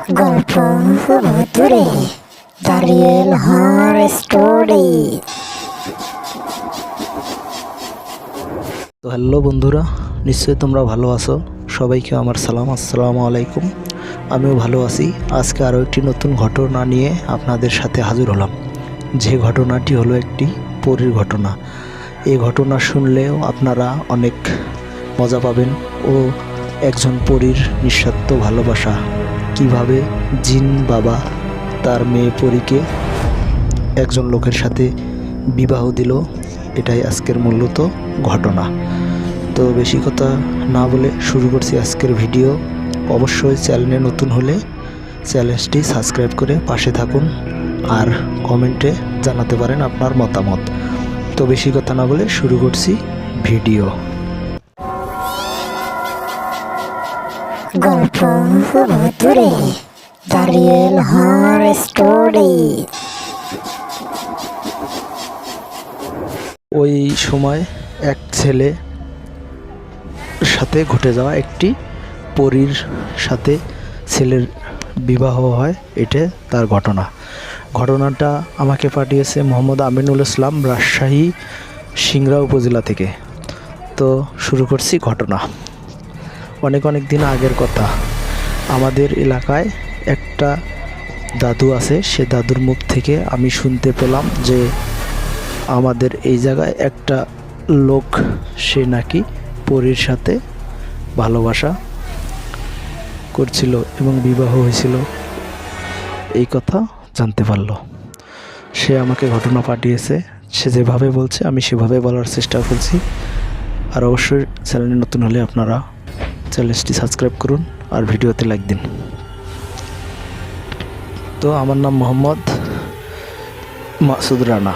গল্প ভুতুড়ে the real horror story. তো হ্যালো বন্ধুরা, নিশ্চয়ই তোমরা ভালো আছো। সবাইকে আমার সালাম, আসসালামু আলাইকুম। আমিও ভালো আছি। আজকে আরও একটি নতুন ঘটনা নিয়ে আপনাদের সাথে হাজির হলাম। যে ঘটনাটি হলো একটি পরীর ঘটনা। এই ঘটনা শুনলেও আপনারা অনেক মজা পাবেন ও একজন পরীর নিঃস্বার্থ ভালোবাসা, কিভাবে জিন বাবা তার মেয়ে পরীকে একজন লোকের সাথে বিবাহ দিল, এটাই আজকের মূলত ঘটনা। তো বেশি কথা না বলে শুরু করছি আজকের ভিডিও। অবশ্যই চ্যানেলে নতুন হলে চ্যানেলটি সাবস্ক্রাইব করে পাশে থাকুন আর কমেন্টে জানাতে পারেন আপনার মতামত। তো বেশি কথা না বলে শুরু করছি ভিডিও। গল্প ভুতুড়ে দ্য রিয়েল হরর স্টোরি। ওই সময় এক ছেলে সাথে ঘটে যাওয়া একটি পরীর সাথে ছেলের বিবাহ হয়, এটা তার ঘটনাটা আমাকে পাঠিয়েছে মোহাম্মদ আমিনুল ইসলাম, রাজশাহী সিংড়া উপজেলা থেকে। তো শুরু করছি ঘটনা। অনেক দিন আগের কথা। আমাদের এলাকায় একটা দাদু আছে। সে দাদুর মুখ থেকে আমি শুনতে পেলাম যে আমাদের এই জায়গায় একটা লোক, সে নাকি পরীর সাথে ভালোবাসা করছিল এবং বিবাহ হয়েছিল, এই কথা জানতে পারলো। সে আমাকে ঘটনা পাঠিয়েছে। সে যেভাবে বলছে আমি সেভাবে বলার চেষ্টা করছি। আর অবশ্যই চ্যানেলে নতুন হলে আপনারা চ্যানেলটি সাবস্ক্রাইব করুন আর ভিডিওতে লাইক দিন। তো আমার নাম মোহাম্মদ মাসুদ রানা।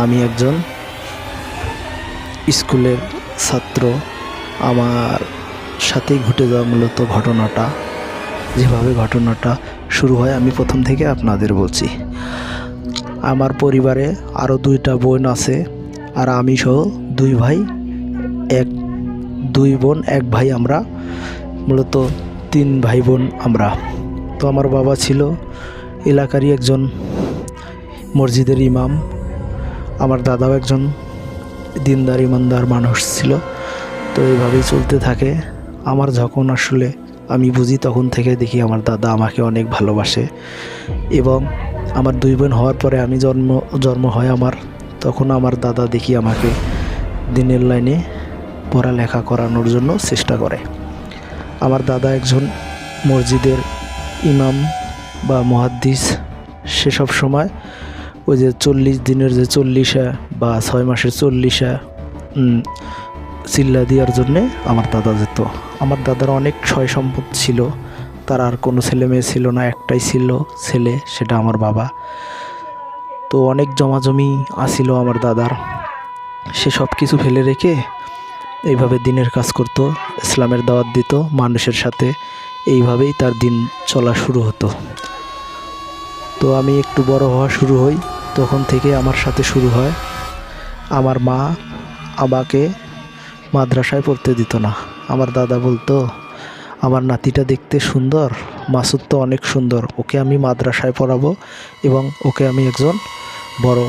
আমি একজন স্কুলের ছাত্র। আমার সাথেই ঘটে যাওয়া মূলত ঘটনাটা, যেভাবে ঘটনাটা শুরু হয় আমি প্রথম থেকে আপনাদের বলছি। আমার পরিবারে আরও 2টা বোন আছে আর আমি সহ 2 ভাই, 2 বোন 1 ভাই। আমরা মূলত 3 ভাই বোন আমরা। তো আমার বাবা ছিল এলাকারই একজন মসজিদের ইমাম। আমার দাদাও একজন দিনদার ইমানদার মানুষ ছিল। তো এইভাবেই চলতে থাকে। আমার যখন আসলে আমি বুঝি তখন থেকে দেখি আমার দাদা আমাকে অনেক ভালোবাসে। এবং আমার 2 বোন হওয়ার পরে আমি জন্ম হয় আমার, তখন আমার দাদা দেখি আমাকে দিনের লাইনে পড়ালেখা করানোর জন্য চেষ্টা করে। আমার দাদা একজন মসজিদের ইমাম বা মুহাদ্দিস। সে সব সময় ওই যে 40 দিনের যে 40 বা 6 মাসের 40 চিল্লা দেওয়ার জন্যে আমার দাদা যেত। আমার দাদার অনেক সয় সম্পদ ছিল, তার আর কোনো ছেলে মেয়ে ছিল না, একটাই ছিল ছেলে, সেটা আমার বাবা। তো অনেক জমাজমি আসিল আমার দাদার। সে সব কিছু ফেলে রেখে এইভাবে দিনের কাজ করত, ইসলামের দাওয়াত দিত মানুষের সাথে। এইভাবেই তার দিন চলা শুরু হতো। তো আমি একটু বড় হওয়া শুরু হই, তখন থেকে আমার সাথে শুরু হয়। আমার মা আমাকে মাদ্রাসায় পড়তে দিত না। আমার দাদা বলতো, আমার নাতিটা দেখতে সুন্দর, মাসুদ তো অনেক সুন্দর, ওকে আমি মাদ্রাসায় পড়াবো এবং ওকে আমি একজন বড়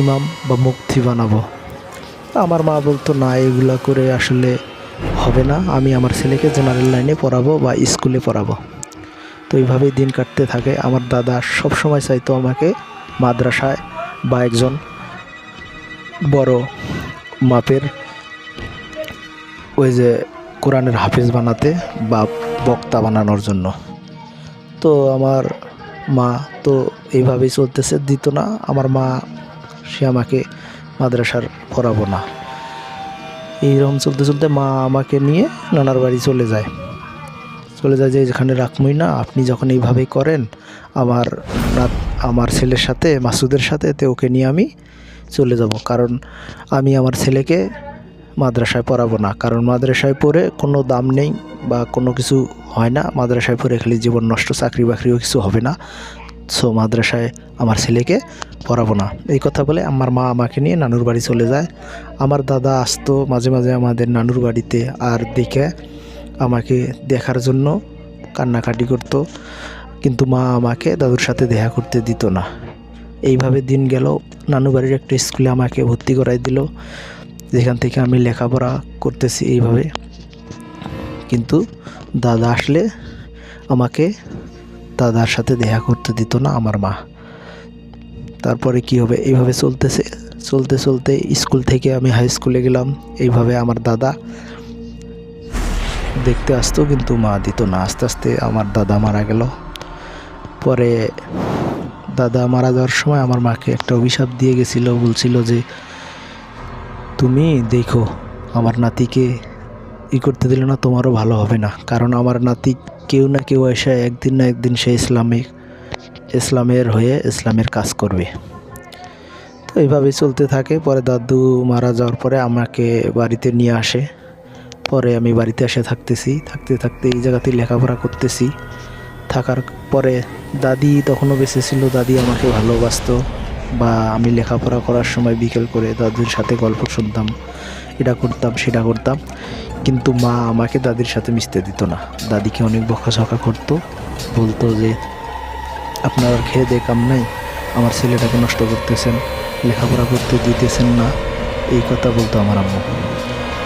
ইমাম বা মুফতি বানাবো। আমার মা বলতো, না, এগুলা করে আসলে হবে না, আমি আমার ছেলেকে জেনারেল লাইনে পড়াবো বা স্কুলে পড়াবো। তো এইভাবেই দিন কাটতে থাকে। আমার দাদা সব সময় চাইতো আমাকে মাদ্রাসায় বা একজন বড় মাপের ওই যে কোরআনের হাফেজ বানাতে বা বক্তা বানানোর জন্য। তো আমার মা তো এইভাবেই চলতেছে, দিত না। আমার মা, সে আমাকে মাদ্রাসার পড়াবো না। এইরকম চলতে চলতে মা আমাকে নিয়ে নানার বাড়ি চলে যায় যে যেখানে রাখবই না, আপনি যখন এইভাবেই করেন আমার ছেলের সাথে, মাসুদের সাথে, তো ওকে নিয়ে আমি চলে যাব। কারণ আমি আমার ছেলেকে মাদ্রাসায় পড়াবো না, কারণ মাদ্রাসায় পড়ে কোনো দাম নেই বা কোনো কিছু হয় না। মাদ্রাসায় পড়ে খালি জীবন নষ্ট, চাকরি বাকরিও কিছু হবে না। সো মাদ্রাসায় আমার ছেলেকে পড়াবো না, এই কথা বলে আমার মা আমাকে নিয়ে নানুর বাড়ি চলে যায়। আমার দাদা আসতো মাঝে মাঝে আমাদের নানুর বাড়িতে, আর দেখে আমাকে দেখার জন্য কান্নাকাটি করতো। কিন্তু মা আমাকে দাদুর সাথে দেখা করতে দিত না। এইভাবে দিন গেল। নানু বাড়ির একটা স্কুলে আমাকে ভর্তি করাই দিল, যেখান থেকে আমি লেখাপড়া করতেছি এইভাবে। কিন্তু দাদা আসলে আমাকে দাদার সাথে দেখা করতে দিত না আমার মা। তারপরে কি হবে, এইভাবে চলতে চলতে স্কুল থেকে আমি হাই স্কুলে গেলাম। এইভাবে আমার দাদা দেখতে আসতো, কিন্তু মা দিত না। আস্তে আস্তে আমার দাদা মারা গেল। পরে দাদা মারা যাওয়ার সময় আমার মাকে একটা অভিশাপ দিয়ে গেছিলো, বলছিল যে তুমি দেখো আমার নাতিকে করতে দিলে না, তোমারও ভালো হবে না। কারণ আমার নাতি কেউ না কেউ এসে একদিন না একদিন সে ইসলামের হয়ে ইসলামের কাজ করবে। তো এইভাবেই চলতে থাকে। পরে দাদু মারা যাওয়ার পরে আমাকে বাড়িতে নিয়ে আসে। পরে আমি বাড়িতে এসে থাকতে থাকতে এই জায়গাতেই লেখাপড়া করতেছি। থাকার পরে দাদি তখনও বেঁচে ছিল। দাদি আমাকে ভালোবাসতো, বা আমি লেখাপড়া করার সময় বিকেল করে দাদির সাথে গল্প শুনতাম, এটা করতাম সেটা করতাম। কিন্তু মা আমাকে দাদির সাথে মিশতে দিত না। দাদিকে অনেক বকাঝকা করতো, বলতো যে আপনার খেয়ে দিয়ে কাম নাই, আমার ছেলেটাকে নষ্ট করতেছেন, লেখাপড়া করতে দিতেছেন না, এই কথা বলতো আমার আম্মু।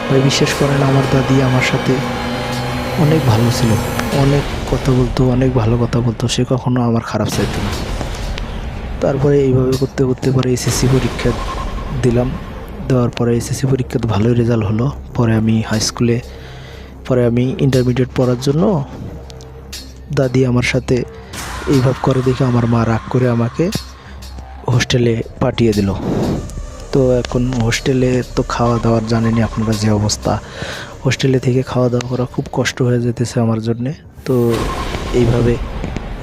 ভাই বিশ্বাস করেন, আমার দাদি আমার সাথে অনেক ভালো ছিল, অনেক কথা বলতো, অনেক ভালো কথা বলতো। সে কখনো আমার খারাপ চাইতো না। তারপরে এইভাবে করতে করতে পরে এসএসসি পরীক্ষা দিলাম। দেওয়ার পরে এসএসসি পরীক্ষাতে ভালোই রেজাল্ট হলো। পরে আমি হাই স্কুলে, পরে আমি ইন্টারমিডিয়েট পড়ার জন্য দাদি আমার সাথে এইভাবে করে দেখে আমার মা রাগ করে আমাকে হোস্টেলে পাঠিয়ে দিল। তো এখন হোস্টেলে তো খাওয়া দাওয়ার জানেনই আপনারা যে অবস্থা, হোস্টেলে থেকে খাওয়া দাওয়া করা খুব কষ্ট হয়ে যেতেছে আমার জন্যে। তো এইভাবে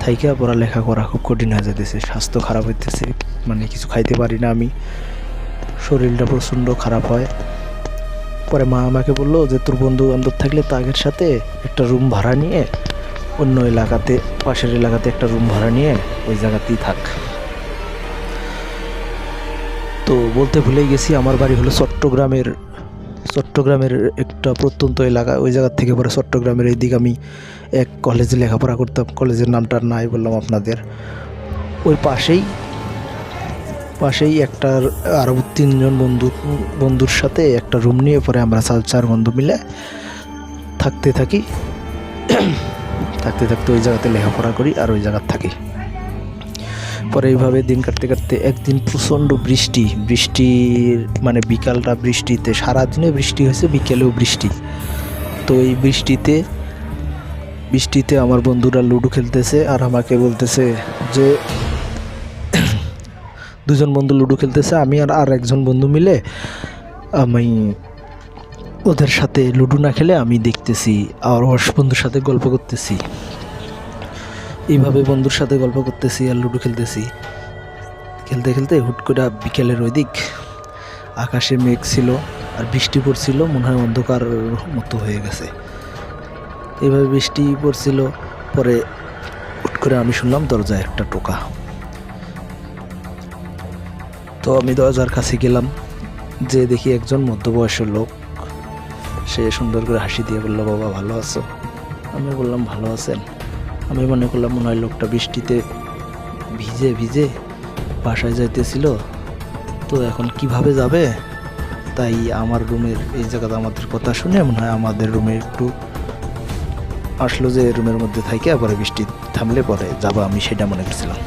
থাইকা পড়ালেখা করা খুব কঠিন হয়ে যেতেছে, স্বাস্থ্য খারাপ হইতেছে, মানে কিছু খাইতে পারি না আমি, শরীরটা প্রচণ্ড খারাপ হয়। পরে মা আমাকে বললো যে তোর বন্ধু বান্ধব থাকলে তাদের সাথে একটা রুম ভাড়া নিয়ে অন্য এলাকাতে, পাশের এলাকাতে একটা রুম ভাড়া নিয়ে ওই জায়গাতেই থাক। তো বলতে ভুলেই গেছি, আমার বাড়ি হলো চট্টগ্রামের একটা প্রত্যন্ত এলাকা। ওই জায়গার থেকে পরে চট্টগ্রামের এই দিকে আমি এক কলেজে লেখাপড়া করতাম। কলেজের নামটা নাই বললাম আপনাদের। ওই পাশেই একটা আরও 3জন বন্ধুর সাথে একটা রুম নিয়ে পরে আমরা 4 বন্ধু মিলে থাকতে থাকি। থাকতে ওই জায়গাতে লেখাপড়া করি আর ওই জায়গায় থাকি। পরে এইভাবে দিন কাটতে একদিন প্রচণ্ড বৃষ্টির মানে বিকালটা বৃষ্টিতে, সারাদিনে বৃষ্টি হয়েছে, বিকেলেও বৃষ্টি। তো এই বৃষ্টিতে আমার বন্ধুরা লুডো খেলতেছে আর আমাকে বলতেছে যে 2জন বন্ধু লুডো খেলতেছে, আমি আর একজন বন্ধু মিলে আমি ওদের সাথে লুডো না খেলে আমি দেখতেছি আর বন্ধুর সাথে গল্প করতেছি। এইভাবে বন্ধুর সাথে গল্প করতেছি আর লুডো খেলতেছি। খেলতে হুট করে বিকেলের ওই দিক আকাশে মেঘ ছিল আর বৃষ্টি পড়ছিল, মনে হয় অন্ধকার মতো হয়ে গেছে। এইভাবে বৃষ্টি পড়ছিল। পরে হুট করে আমি শুনলাম দরজায় একটা টোকা। তো আমি দরজার কাছে গেলাম, যে দেখি একজন মধ্যবয়স্ক লোক। সে সুন্দর করে হাসি দিয়ে বলল, বাবা ভালো আছো? আমি বললাম ভালো আছেন। আমি মনে করলাম মনে হয় লোকটা বৃষ্টিতে ভিজে বাসায় যাইতেছিল, তো এখন কিভাবে যাবে, তাই আমার রুমের এই জায়গাতে আমাদের কথা শুনে মনে হয় আমাদের রুমে একটু আসলো, যে রুমের মধ্যে থাকে, পরে বৃষ্টি থামলে পরে যাবো, আমি সেটা মনে করছিলাম।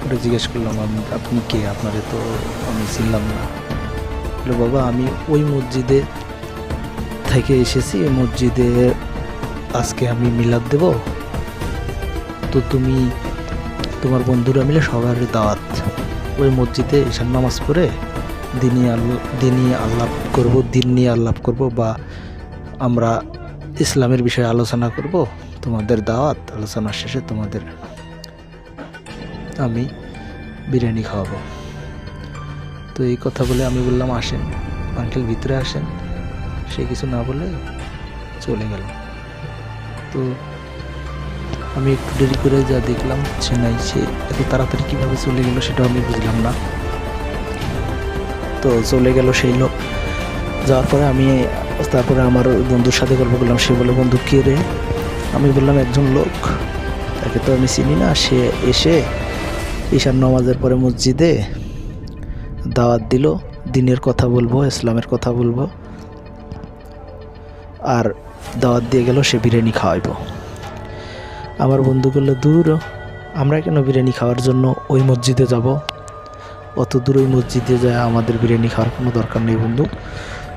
ওটা জিজ্ঞেস করলাম, আপনি কে? আপনারে তো আমি চিনলাম না। বললো, বাবা আমি ওই মসজিদে থেকে এসেছি, এই মসজিদে আজকে আমি মিলাদ দেব, তো তুমি তোমার বন্ধুরা মিলে সবার দাওয়াত, ওই মসজিদে ঈশান নামাজ পড়ে দিন নিয়ে আলাপ করব, বা আমরা ইসলামের বিষয়ে আলোচনা করব। তোমাদের দাওয়াত, আলোচনার শেষে তোমাদের আমি বিরিয়ানি খাওয়াবো। তো এই কথা বলে আমি বললাম, আসেন আঙ্কেল, ভিতরে আসেন। সে কিছু না বলে চলে গেল। তো আমি একটু দেরি করে যা দেখলাম, সে এত তাড়াতাড়ি কীভাবে চলে গেল সেটাও আমি বুঝলাম না। তো চলে গেল সেই লোক। যাওয়ার পরে তারপরে আমার বন্ধুর সাথে গল্প করলাম। সে বলে, বন্ধু কে রে? আমি বললাম একজন লোক, ওকে তো আমি চিনি না। সে এসে ঈশান নামাজের পরে মসজিদে দাওয়াত দিল, দিনের কথা বলবো, ইসলামের কথা বলবো, আর দাওয়াত দিয়ে গেল সে বিরিয়ানি খাওয়াইবো। আমার বন্ধু বললো, দূর, আমরা কেন বিরিয়ানি খাওয়ার জন্য ওই মসজিদে যাব? অত দূর ওই মসজিদে যায় আমাদের বিরিয়ানি খাওয়ার কোনো দরকার নেই বন্ধু।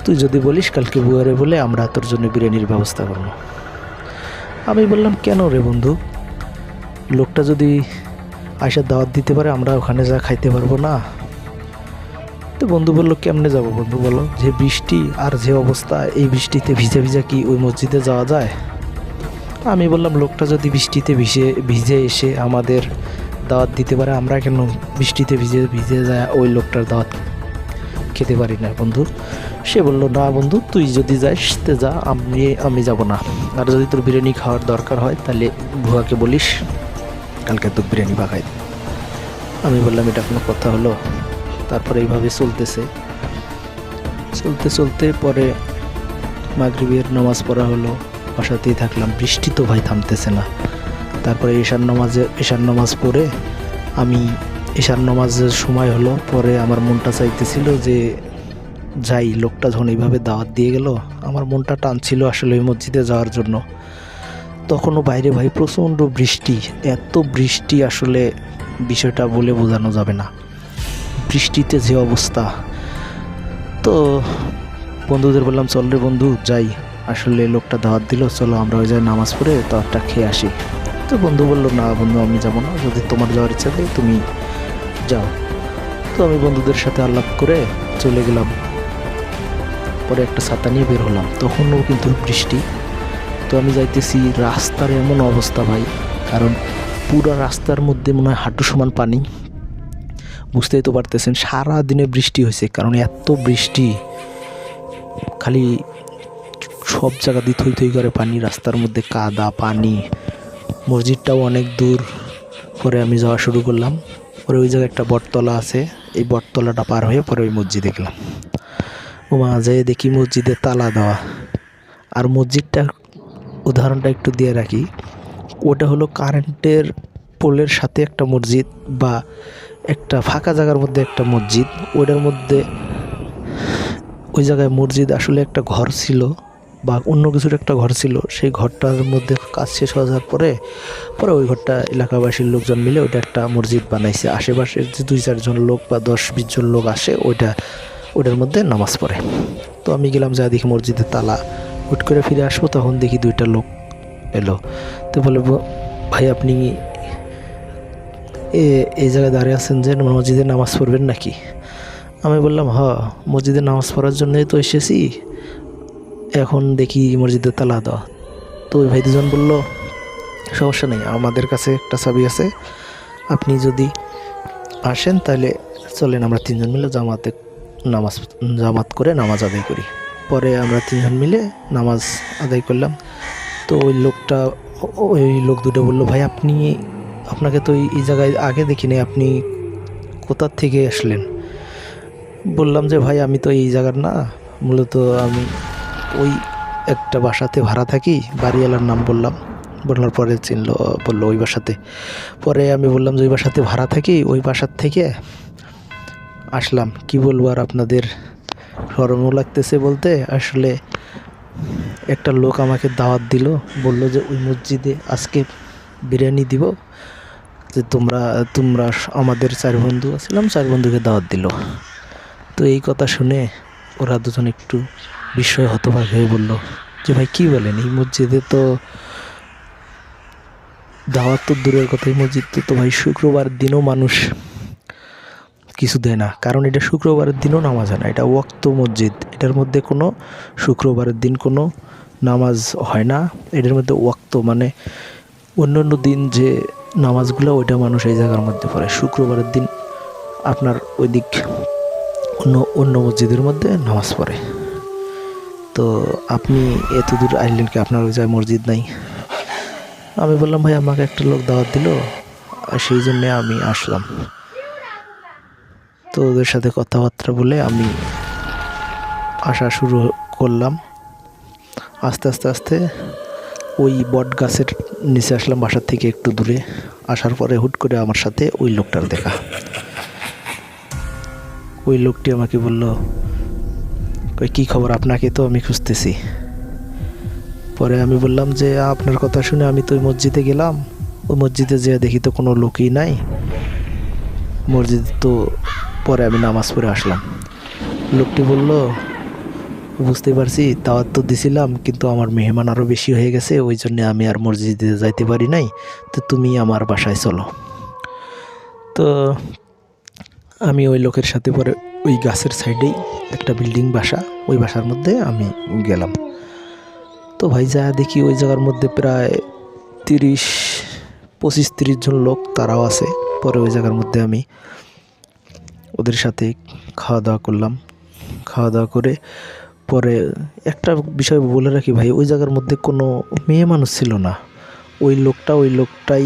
তুই যদি বলিস কালকে বুয়ারে বলে আমরা তোর জন্য বিরিয়ানির ব্যবস্থা করবো। আমি বললাম, কেন রে বন্ধু? লোকটা যদি আয়সার দাওয়াত দিতে পারে আমরা ওখানে যা খাইতে পারবো না? তো বন্ধু বললো, কেমনে যাব বন্ধু বলো? যে বৃষ্টি আর যে অবস্থা, এই বৃষ্টিতে ভিজে ভিজে কি ওই মসজিদে যাওয়া যায়? আমি বললাম, লোকটা যদি বৃষ্টিতে ভিজে এসে আমাদের দাওয়াত দিতে পারে, আমরা কেন বৃষ্টিতে ভিজে যায় ওই লোকটার দাওয়াত খেতে পারি না বন্ধু? সে বললো, না বন্ধু, তুই যদি যাস তে যা, আমি যাব না। আর যদি তোর বিরিয়ানি খাওয়ার দরকার হয় তাহলে ভুয়াকে বলিস কালকে তোর বিরিয়ানি পাকাই। আমি বললাম, এটা কোনো কথা হলো? তারপরে এইভাবে চলতে পরে মাগরিবের নামাজ পড়া হলো, বাসাতেই থাকলাম। বৃষ্টি তো ভাই থামতেছে না। তারপরে ঈশান নামাজ পড়ে আমি ঈশান নামাজের সময় হলো, পরে আমার মনটা চাইতেছিল যে যাই, লোকটা যখন এইভাবে দাওয়াত দিয়ে গেল আমার মনটা টানছিল আসলে ওই মসজিদে যাওয়ার জন্য। তখনও বাইরে ভাই প্রচণ্ড বৃষ্টি, এত বৃষ্টি আসলে বিষয়টা বলে বোঝানো যাবে না। বৃষ্টিতে যে অবস্থা, তো বন্ধুদের বললাম, চল রে বন্ধু যাই, আসলে লোকটা দাওয়াত দিল, চলো আমরা ওই জায়গায় নামাজ পড়ে দাওয়াতটা খেয়ে আসি। তো বন্ধু বললো, না বন্ধু, আমি যাবো না, যদি তোমার যাওয়ার ইচ্ছা থাকে তুমি যাও। তো আমি বন্ধুদের সাথে আলাপ করে চলে গেলাম। পরে একটা ছাতা নিয়ে বের হলাম, তখনও কিন্তু বৃষ্টি। তো আমি যাইতেছি, রাস্তার এমন অবস্থা ভাই, কারণ পুরো রাস্তার মধ্যে মনে হয় হাঁটু সমান পানি। বুঝতেই তো পারতেছেন সারা দিনে বৃষ্টি হয়েছে, কারণ এত বৃষ্টি, খালি সব জায়গা দিয়ে থই থই করে পানি, রাস্তার মধ্যে কাদা পানি। মসজিদটাও অনেক দূর। পরে আমি যাওয়া শুরু করলাম। পরে ওই জায়গায় একটা বটতলা আছে, এই বটতলাটা পার হয়ে পরে ওই মসজিদে গেলাম। ও মাঝে দেখি মসজিদে তালা দেওয়া। আর মসজিদটার উদাহরণটা একটু দিয়ে রাখি, ওটা হলো কারেন্টের পোলের সাথে একটা মসজিদ, বা একটা ফাঁকা জায়গার মধ্যে একটা মসজিদ। ওইটার মধ্যে ওই জায়গায় মসজিদ আসলে একটা ঘর ছিল, বা অন্য কিছুর একটা ঘর ছিল। সেই ঘরটার মধ্যে কাজ শেষ হয়ে যাওয়ার পরে ওই ঘরটা এলাকাবাসীর লোকজন মিলে ওইটা একটা মসজিদ বানাইছে। আশেপাশের যে 2-4 জন লোক বা 10-20 জন লোক আসে ওইটার মধ্যে নামাজ পড়ে। তো আমি গেলাম, যা দেখি মসজিদের তালা। হুট করে ফিরে আসবো, তখন দেখি 2টা লোক এলো। তো বলে, ভাই আপনি এই জায়গায় দাঁড়িয়ে আছেন যে মসজিদে নামাজ পড়বেন নাকি? আমি বললাম, মসজিদে নামাজ পড়ার জন্যই তো এসেছি, এখন দেখি মসজিদের তালা দেওয়া। তো ওই ভাই দুজন বললো, সমস্যা নেই, আমাদের কাছে একটা চাবি আছে, আপনি যদি আসেন তাহলে চলেন আমরা 3জন মিলে জামাত করে নামাজ আদায় করি। পরে আমরা 3জন মিলে নামাজ আদায় করলাম। তো ওই লোক দুটো বললো, ভাই আপনাকে তো এই জায়গায় আগে দেখিনি, আপনি কোথা থেকে আসলেন? বললাম যে, ভাই আমি তো এই জায়গার না, মূলত আমি ওই একটা বাসাতে ভাড়া থাকি, বাড়িওয়ালার নাম বলার পরে বললো ওই বাসাতে। পরে আমি বললাম যে ওই বাসাতে ভাড়া থাকি, ওই বাসার থেকে আসলাম। কি বলবো আর আপনাদের, শরমও লাগতেছে বলতে। আসলে একটা লোক আমাকে দাওয়াত দিল, বলল যে ওই মসজিদে আজকে বিরিয়ানি দিব, যে তোমরা আমাদের 4 বন্ধু আছিলাম, 4 বন্ধুকে দাওয়াত দিল। তো এই কথা শুনে ওরা দুজন একটু বিস্ময় হতবাক হয়ে বলল যে, ভাই কী বলেন, এই মসজিদে তো দাওয়াত তো দূরের কথা, এই মসজিদে তো ভাই শুক্রবার দিনও মানুষ কিছু দেয় না, কারণ এটা শুক্রবারের দিনও নামাজ হয় না, এটা ওয়াক্ত মসজিদ। এটার মধ্যে কোনো শুক্রবারের দিন কোনো নামাজ হয় না। এটার মধ্যে ওয়াক্ত মানে অন্য দিন যে নামাজগুলো ওইটা মানুষ এই জায়গার মধ্যে পড়ে। শুক্রবারের দিন আপনার ওই দিক অন্য মসজিদের মধ্যে নামাজ পড়ে। তো আপনি এত দূর আইলেন কি, আপনার ওই জায়গায় মসজিদ নাই? আমি বললাম, ভাই আমাকে একটা লোক দাওয়াত দিল, সেই জন্যে আমি আসলাম। তো ওদের সাথে কথাবার্তা বলে আমি আসা শুরু করলাম। আস্তে ওই বট গাছের নিচে আসলাম বাসার থেকে একটু দূরে। আসার পরে হুট করে আমার সাথে ওই লোকটার দেখা। ওই লোকটি আমাকে বলল, কই কী খবর, আপনাকে তো আমি খুঁজতেছি। পরে আমি বললাম যে আপনার কথা শুনে আমি তো ওই মসজিদে গেলাম, ওই মসজিদে যেয়ে দেখি তো কোনো লোকই নাই মসজিদে। তো পরে আমি নামাজ পড়ে আসলাম। লোকটি বলল, বুঝতে পারছি, দাওয়াত তো দিছিলাম কিন্তু আমার মেহমান আরও বেশি হয়ে গেছে, ওই জন্য আমি আর মসজিদে যাইতে পারি নাই, তো তুমি আমার বাসায় চলো। তো আমি ওই লোকের সাথে পরে ওই গাছের সাইডেই একটা বিল্ডিং বাসা, ওই বাসার মধ্যে আমি গেলাম। তো ভাই যা দেখি ওই জায়গার মধ্যে প্রায় 25-30 জন লোক তারাও আছে। পরে ওই জায়গার মধ্যে আমি ওদের সাথে খাওয়া দাওয়া করলাম। খাওয়া দাওয়া করে পরে একটা বিষয় বলে রাখি ভাই, ওই জায়গার মধ্যে কোনো মেয়ে মানুষ ছিল না। ওই লোকটাই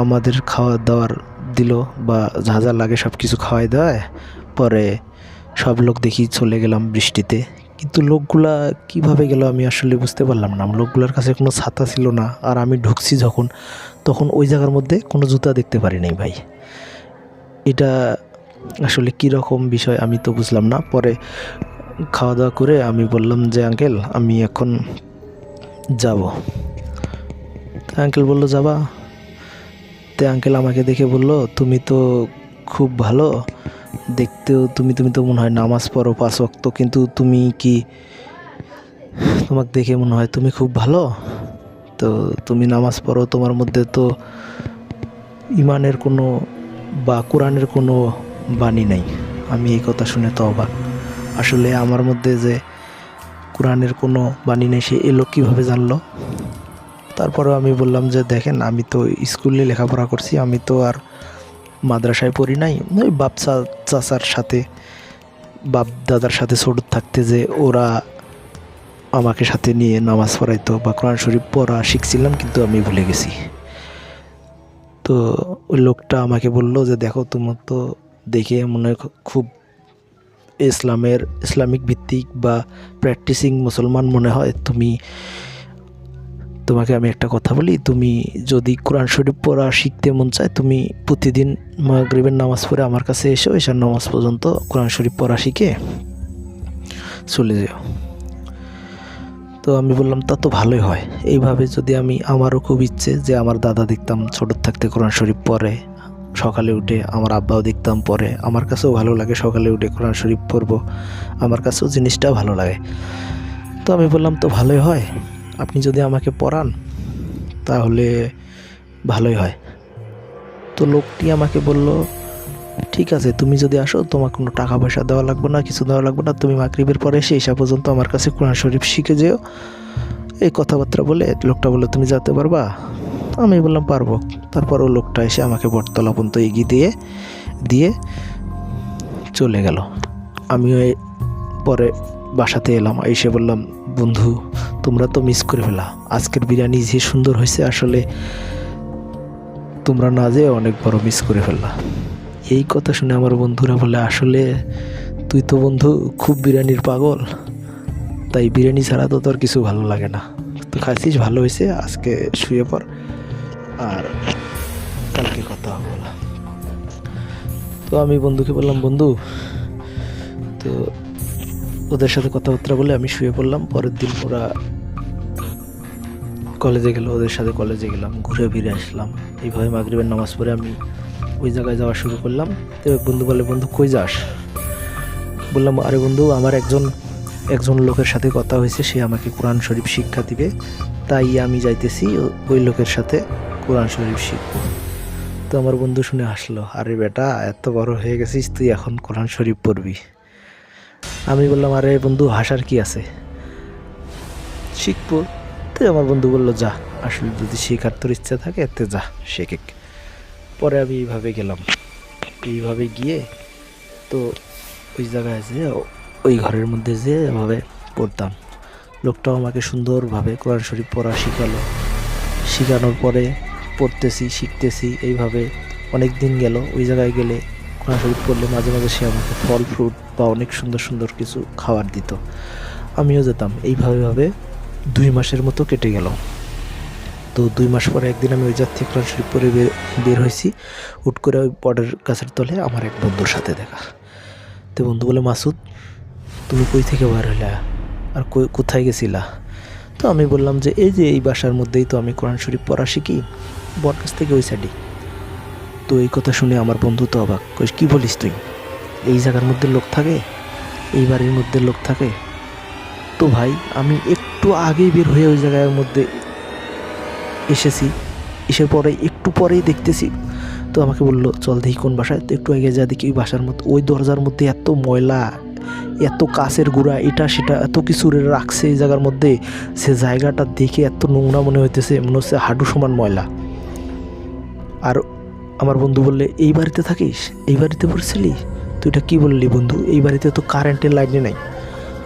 আমাদের খাওয়া দাওয়ার দিল, বা যা যা লাগে সব কিছু খাওয়াই দেয়। পরে সব লোক দেখি চলে গেলাম বৃষ্টিতে। কিন্তু লোকগুলা কিভাবে গেল আমি আসলে বুঝতে পারলাম না। লোকগুলার কাছে কোনো ছাতা ছিল না, আর আমি ঢুকছি তখন ওই জায়গার মধ্যে কোনো জুতা দেখতে পারি নাই ভাই। এটা আসলে কীরকম বিষয় আমি তো বুঝলাম না। পরে খাওয়া দাওয়া করে আমি বললাম যে আঙ্কেল আমি এখন যাব। আঙ্কেল বললো যাবা? তে আঙ্কেল আমাকে দেখে বলল, তুমি তো খুব ভালো দেখতেও, তুমি তো মনে হয় নামাজ পড়ো 5 ওয়াক্ত, কিন্তু তুমি কি, তোমাকে দেখে মনে হয় তুমি খুব ভালো, তো তুমি নামাজ পড়ো, তোমার মধ্যে তো ইমানের কোনো বা কোরআনের কোনো বাণী নাই। আমি এই কথা শুনে তো অবাক। আসলে আমার মধ্যে যে কোরআনের কোনো বাণী নেই সে এলো কীভাবে জানলো? তারপরেও আমি বললাম যে দেখেন, আমি তো স্কুলে লেখাপড়া করছি, আমি তো আর মাদ্রাসায় পড়ি নাই। ওই বাপ চাচার সাথে, বাপ দাদার সাথে ছোট থাকতে যে ওরা আমাকে সাথে নিয়ে নামাজ পড়াইতো বা কোরআন শরীফ পড়া শিখছিলাম, কিন্তু আমি ভুলে গেছি। তো ওই লোকটা আমাকে বলল যে দেখো, তোমার তো দেখে মনে হয় খুব ইসলামিক ভিত্তিক বা প্র্যাকটিসিং মুসলমান মনে হয়, তোমাকে আমি একটা কথা বলি, তুমি যদি কোরআন শরীফ পড়া শিখতে মন চায়, তুমি প্রতিদিন মাগরিবের নামাজ পড়ে আমার কাছে এসো, এশার নামাজ পর্যন্ত কোরআন শরীফ পড়া শিখে চলে যেও। তো আমি বললাম তা তো ভালোই হয়। এইভাবে যদি আমারও খুব ইচ্ছে যে আমার দাদা দেখতাম ছোট থাকতে কোরআন শরীফ পড়ে, সকালে উঠে, আমার আব্বাও দেখতাম পড়ে, আমার কাছেও ভালো লাগে সকালে উঠে কোরআন শরীফ পড়বো, আমার কাছেও জিনিসটা ভালো লাগে। তো আমি বললাম তো ভালোই হয়, আপনি যদি আমাকে পড়ান তাহলে ভালোই হয়। তো লোকটি আমাকে বলল, ঠিক আছে, তুমি যদি আসো তোমার কোনো টাকা পয়সা দেওয়া লাগবে না, কিছু দেওয়া লাগবে না, তুমি মাগরিবের পরে এসে ঈশা পর্যন্ত আমার কাছে কোরআন শরীফ শিখে যেও। এই কথাবার্তা বলে লোকটা বললো, তুমি যেতে পারবা? আমি বললাম পারবো। তারপর ও লোকটা এসে আমাকে বটতলা পর্যন্ত এগিয়ে দিয়ে চলে গেল। আমিও পরে বাসাতে এলাম, এসে বললাম, বন্ধু তোমরা তো মিস করে ফেলা, আজকের বিরিয়ানি যে সুন্দর হয়েছে, আসলে তোমরা না যেয়ে অনেক বড় মিস করে ফেললা। এই কথা শুনে আমার বন্ধুরা বলে, আসলে তুই তো বন্ধু খুব বিরিয়ানির পাগল, তাই বিরিয়ানি ছাড়া তো তোর কিছু ভালো লাগে না। তো খাইছিস, ভালো হয়েছে, আজকে শুয়ে পড়, আর কালকে কথা হবে না। তো আমি বন্ধুকে বললাম, বন্ধু, তো ওদের সাথে কথাবার্তা বলে আমি শুয়ে পড়লাম। পরের দিন ওরা কলেজে গেল, ওদের সাথে কলেজে গেলাম, ঘুরে ফিরে আসলাম। এইভাবে মাগরিবের নামাজ পড়ে আমি ওই জায়গায় যাওয়া শুরু করলাম। তো বন্ধু বলে, বন্ধু কই যাস? বললাম, আরে বন্ধু, আমার একজন লোকের সাথে কথা হয়েছে, সে আমাকে কোরআন শরীফ শিক্ষা দিবে, তাই আমি যাইতেছি ওই লোকের সাথে কোরআন শরীফ শিখবো। তো আমার বন্ধু শুনে হাসলো, আরে বেটা, এত বড় হয়ে গেছিস, তুই এখন কোরআন শরীফ পড়বি? আমি বললাম, আরে বন্ধু, হাসার কি আছে, শিখবো। তো আমার বন্ধু বললো, যা, আসলে যদি শেখার তোর ইচ্ছা থাকে এতে যা, শেখে। পরে আমি এইভাবে গেলাম। এইভাবে গিয়ে তো ওই জায়গায় যে ওই ঘরের মধ্যে যে এভাবে পড়তাম, লোকটাও আমাকে সুন্দরভাবে কোরআন শরীফ পড়া শিখানোর পরে পড়তেছি, শিখতেছি। এইভাবে অনেক দিন গেল। ওই জায়গায় গেলে কোরআন শরীফ পড়লে মাঝে মাঝে সে আমাকে ফল ফ্রুট বা অনেক সুন্দর সুন্দর কিছু খাবার দিত, আমিও যেতাম। এইভাবে 2 মাসের মতো কেটে গেল। তো 2 মাস পরে একদিন আমি ওই জাত থেকে কোরআন শরীফ পড়ে বের হয়েছি। হুট করে ওই বটের গাছের তলে আমার এক বন্ধুর সাথে দেখা। তো বন্ধু বলে, মাসুদ তুমি কই থেকে বার হইলা আর কোথায় গেছিলা? তো আমি বললাম যে এই যে এই বাসার মধ্যেই তো আমি কোরআন শরীফ পড়া শিখি, বট গাছ থেকে ওই সাইডে। তো এই কথা শুনে আমার বন্ধু তো অবাক, কই কী বলিস তুই? এই জায়গার মধ্যে লোক থাকে, এই বাড়ির মধ্যে লোক থাকে? তো ভাই আমি একটু আগেই বের হয়ে ওই জায়গার মধ্যে এসেছি, এসে পরে একটু পরেই দেখতেছি। তো আমাকে বললো চল দেখি কোন বাসায়। তো একটু আগে যা দেখি ওই বাসার মধ্যে, ওই দরজার মধ্যে এত ময়লা, এত কাছের গুঁড়া, এটা সেটা এত কিছু রাখছে এই জায়গার মধ্যে, সে জায়গাটা দেখে এত নোংরা মনে হইতেছে, মনে হচ্ছে হাঁটু সমান ময়লা। আর আমার বন্ধু বললে, এই বাড়িতে থাকিস, এই বাড়িতে পড়ছিলি? তুই এটা কী বললি বন্ধু? এই বাড়িতে তো কারেন্টের লাইনে নাই,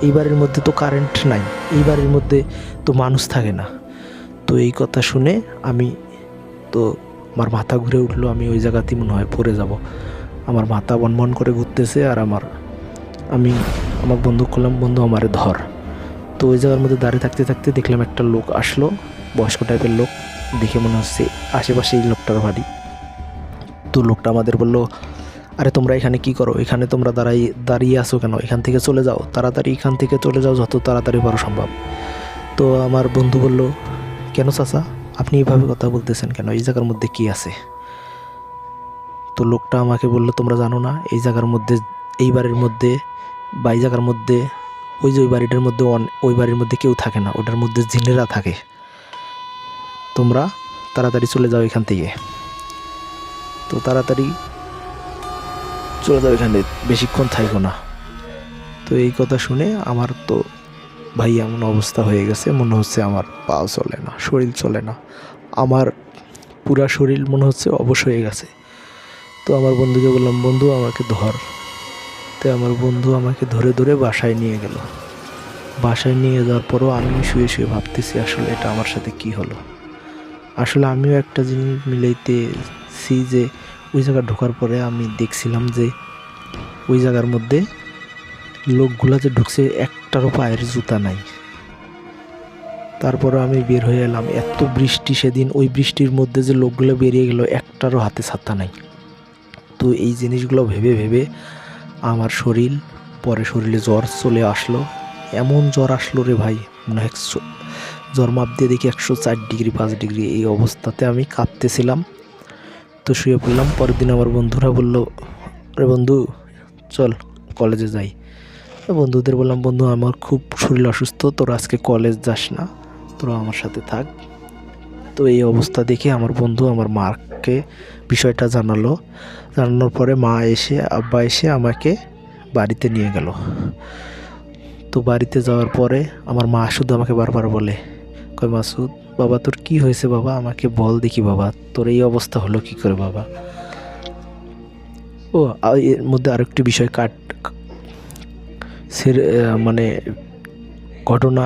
এই বাড়ির মধ্যে তো কারেন্ট নাই, এই বাড়ির মধ্যে তো মানুষ থাকে না। তো এই কথা শুনে আমি তো আমার মাথা ঘুরে উঠলো, আমি ওই জায়গাতেই মনে হয় পড়ে যাব। আমার মাথা বনবন করে ঘুরতেছে, আর আমি আমার বন্ধু করলাম, বন্ধু আমারে ধর। তো ওই জায়গার মধ্যে দাঁড়িয়ে থাকতে থাকতে দেখলাম একটা লোক আসলো, বয়স্ক টাইপের লোক, দেখে মনে হচ্ছে আশেপাশে এই লোকটার বাড়ি। তো লোকটা আমাদের বললো, আরে তোমরা এখানে কি করো? এখানে তোমরা দাঁড়িয়ে আসো কেন? এখান থেকে চলে যাও, তাড়াতাড়ি এখান থেকে চলে যাও, যত তাড়াতাড়ি পারো সম্ভব। তো আমার বন্ধু বলল, কেন চাচা আপনি এইভাবে কথা বলতেছেন কেন? এই জায়গার মধ্যে কি আছে? তো লোকটা আমাকে বললো, তোমরা জানো না এই জায়গার মধ্যে, এই বাড়ির মধ্যে বা এই জায়গার মধ্যে, ওই যে ওই বাড়িটার মধ্যে, ওই বাড়ির মধ্যে কেউ থাকে না, ওটার মধ্যে জিনেরা থাকে। তোমরা তাড়াতাড়ি চলে যাও এখান থেকে। তো তাড়াতাড়ি চলে যাও এখানে, বেশিক্ষণ থাকো না। তো এই কথা শুনে আমার তো ভাই এমন অবস্থা হয়ে গেছে, মনে হচ্ছে আমার পা চলে না, শরীর চলে না, আমার পুরা শরীর মনে হচ্ছে অবশ হয়ে গেছে। তো আমার বন্ধুকে বললাম, বন্ধু আমাকে ধর। তো আমার বন্ধু আমাকে ধরে ধরে বাসায় নিয়ে গেল। বাসায় নিয়ে যাওয়ার পরও আমি শুয়ে শুয়ে ভাবতেছি আসলে এটা আমার সাথে কি হলো। আসলে আমিও একটা জিনিস মিলাইতেছি যে ওই জায়গা ঢোকার পরে আমি দেখছিলাম যে ওই জায়গার মধ্যে লোকগুলা যে ঢুকছে একটারও পায়ের জুতা নাই। তারপরে আমি বের হয়ে এলাম, এত বৃষ্টি সেদিন, ওই বৃষ্টির মধ্যে যে লোকগুলো বেরিয়ে গেল, একটারও হাতে ছাতা নাই। তো এই জিনিসগুলো ভেবে ভেবে আমার শরীরে জ্বর চলে আসলো। এমন জ্বর আসলো রে ভাই, মনে হয় জ্বর মাপ দিয়ে দেখি 104 ডিগ্রি 5 ডিগ্রি, এই অবস্থাতে আমি কাঁপতেছিলাম। তো শুয়ে পড়লাম। পরের দিন আমার বন্ধুরা বললো, রে বন্ধু চল কলেজে যাই। বন্ধুদের বললাম, বন্ধু আমার খুব শরীর অসুস্থ, তোরা আজকে কলেজ যাস না, তোরা আমার সাথে থাক। তো এই অবস্থা দেখে আমার বন্ধু আমার মাকে বিষয়টা জানানোর পরে আব্বা এসে আমাকে বাড়িতে নিয়ে গেল। তো বাড়িতে যাওয়ার পরে আমার মা শুধু আমাকে বারবার বলে, কয় মাসুদ বাবা তোর কি হয়েছে বাবা, আমাকে বল দেখি বাবা, তোর এই অবস্থা হলো কি করে বাবা। ও এর মধ্যে আরেকটি বিষয় মানে ঘটনা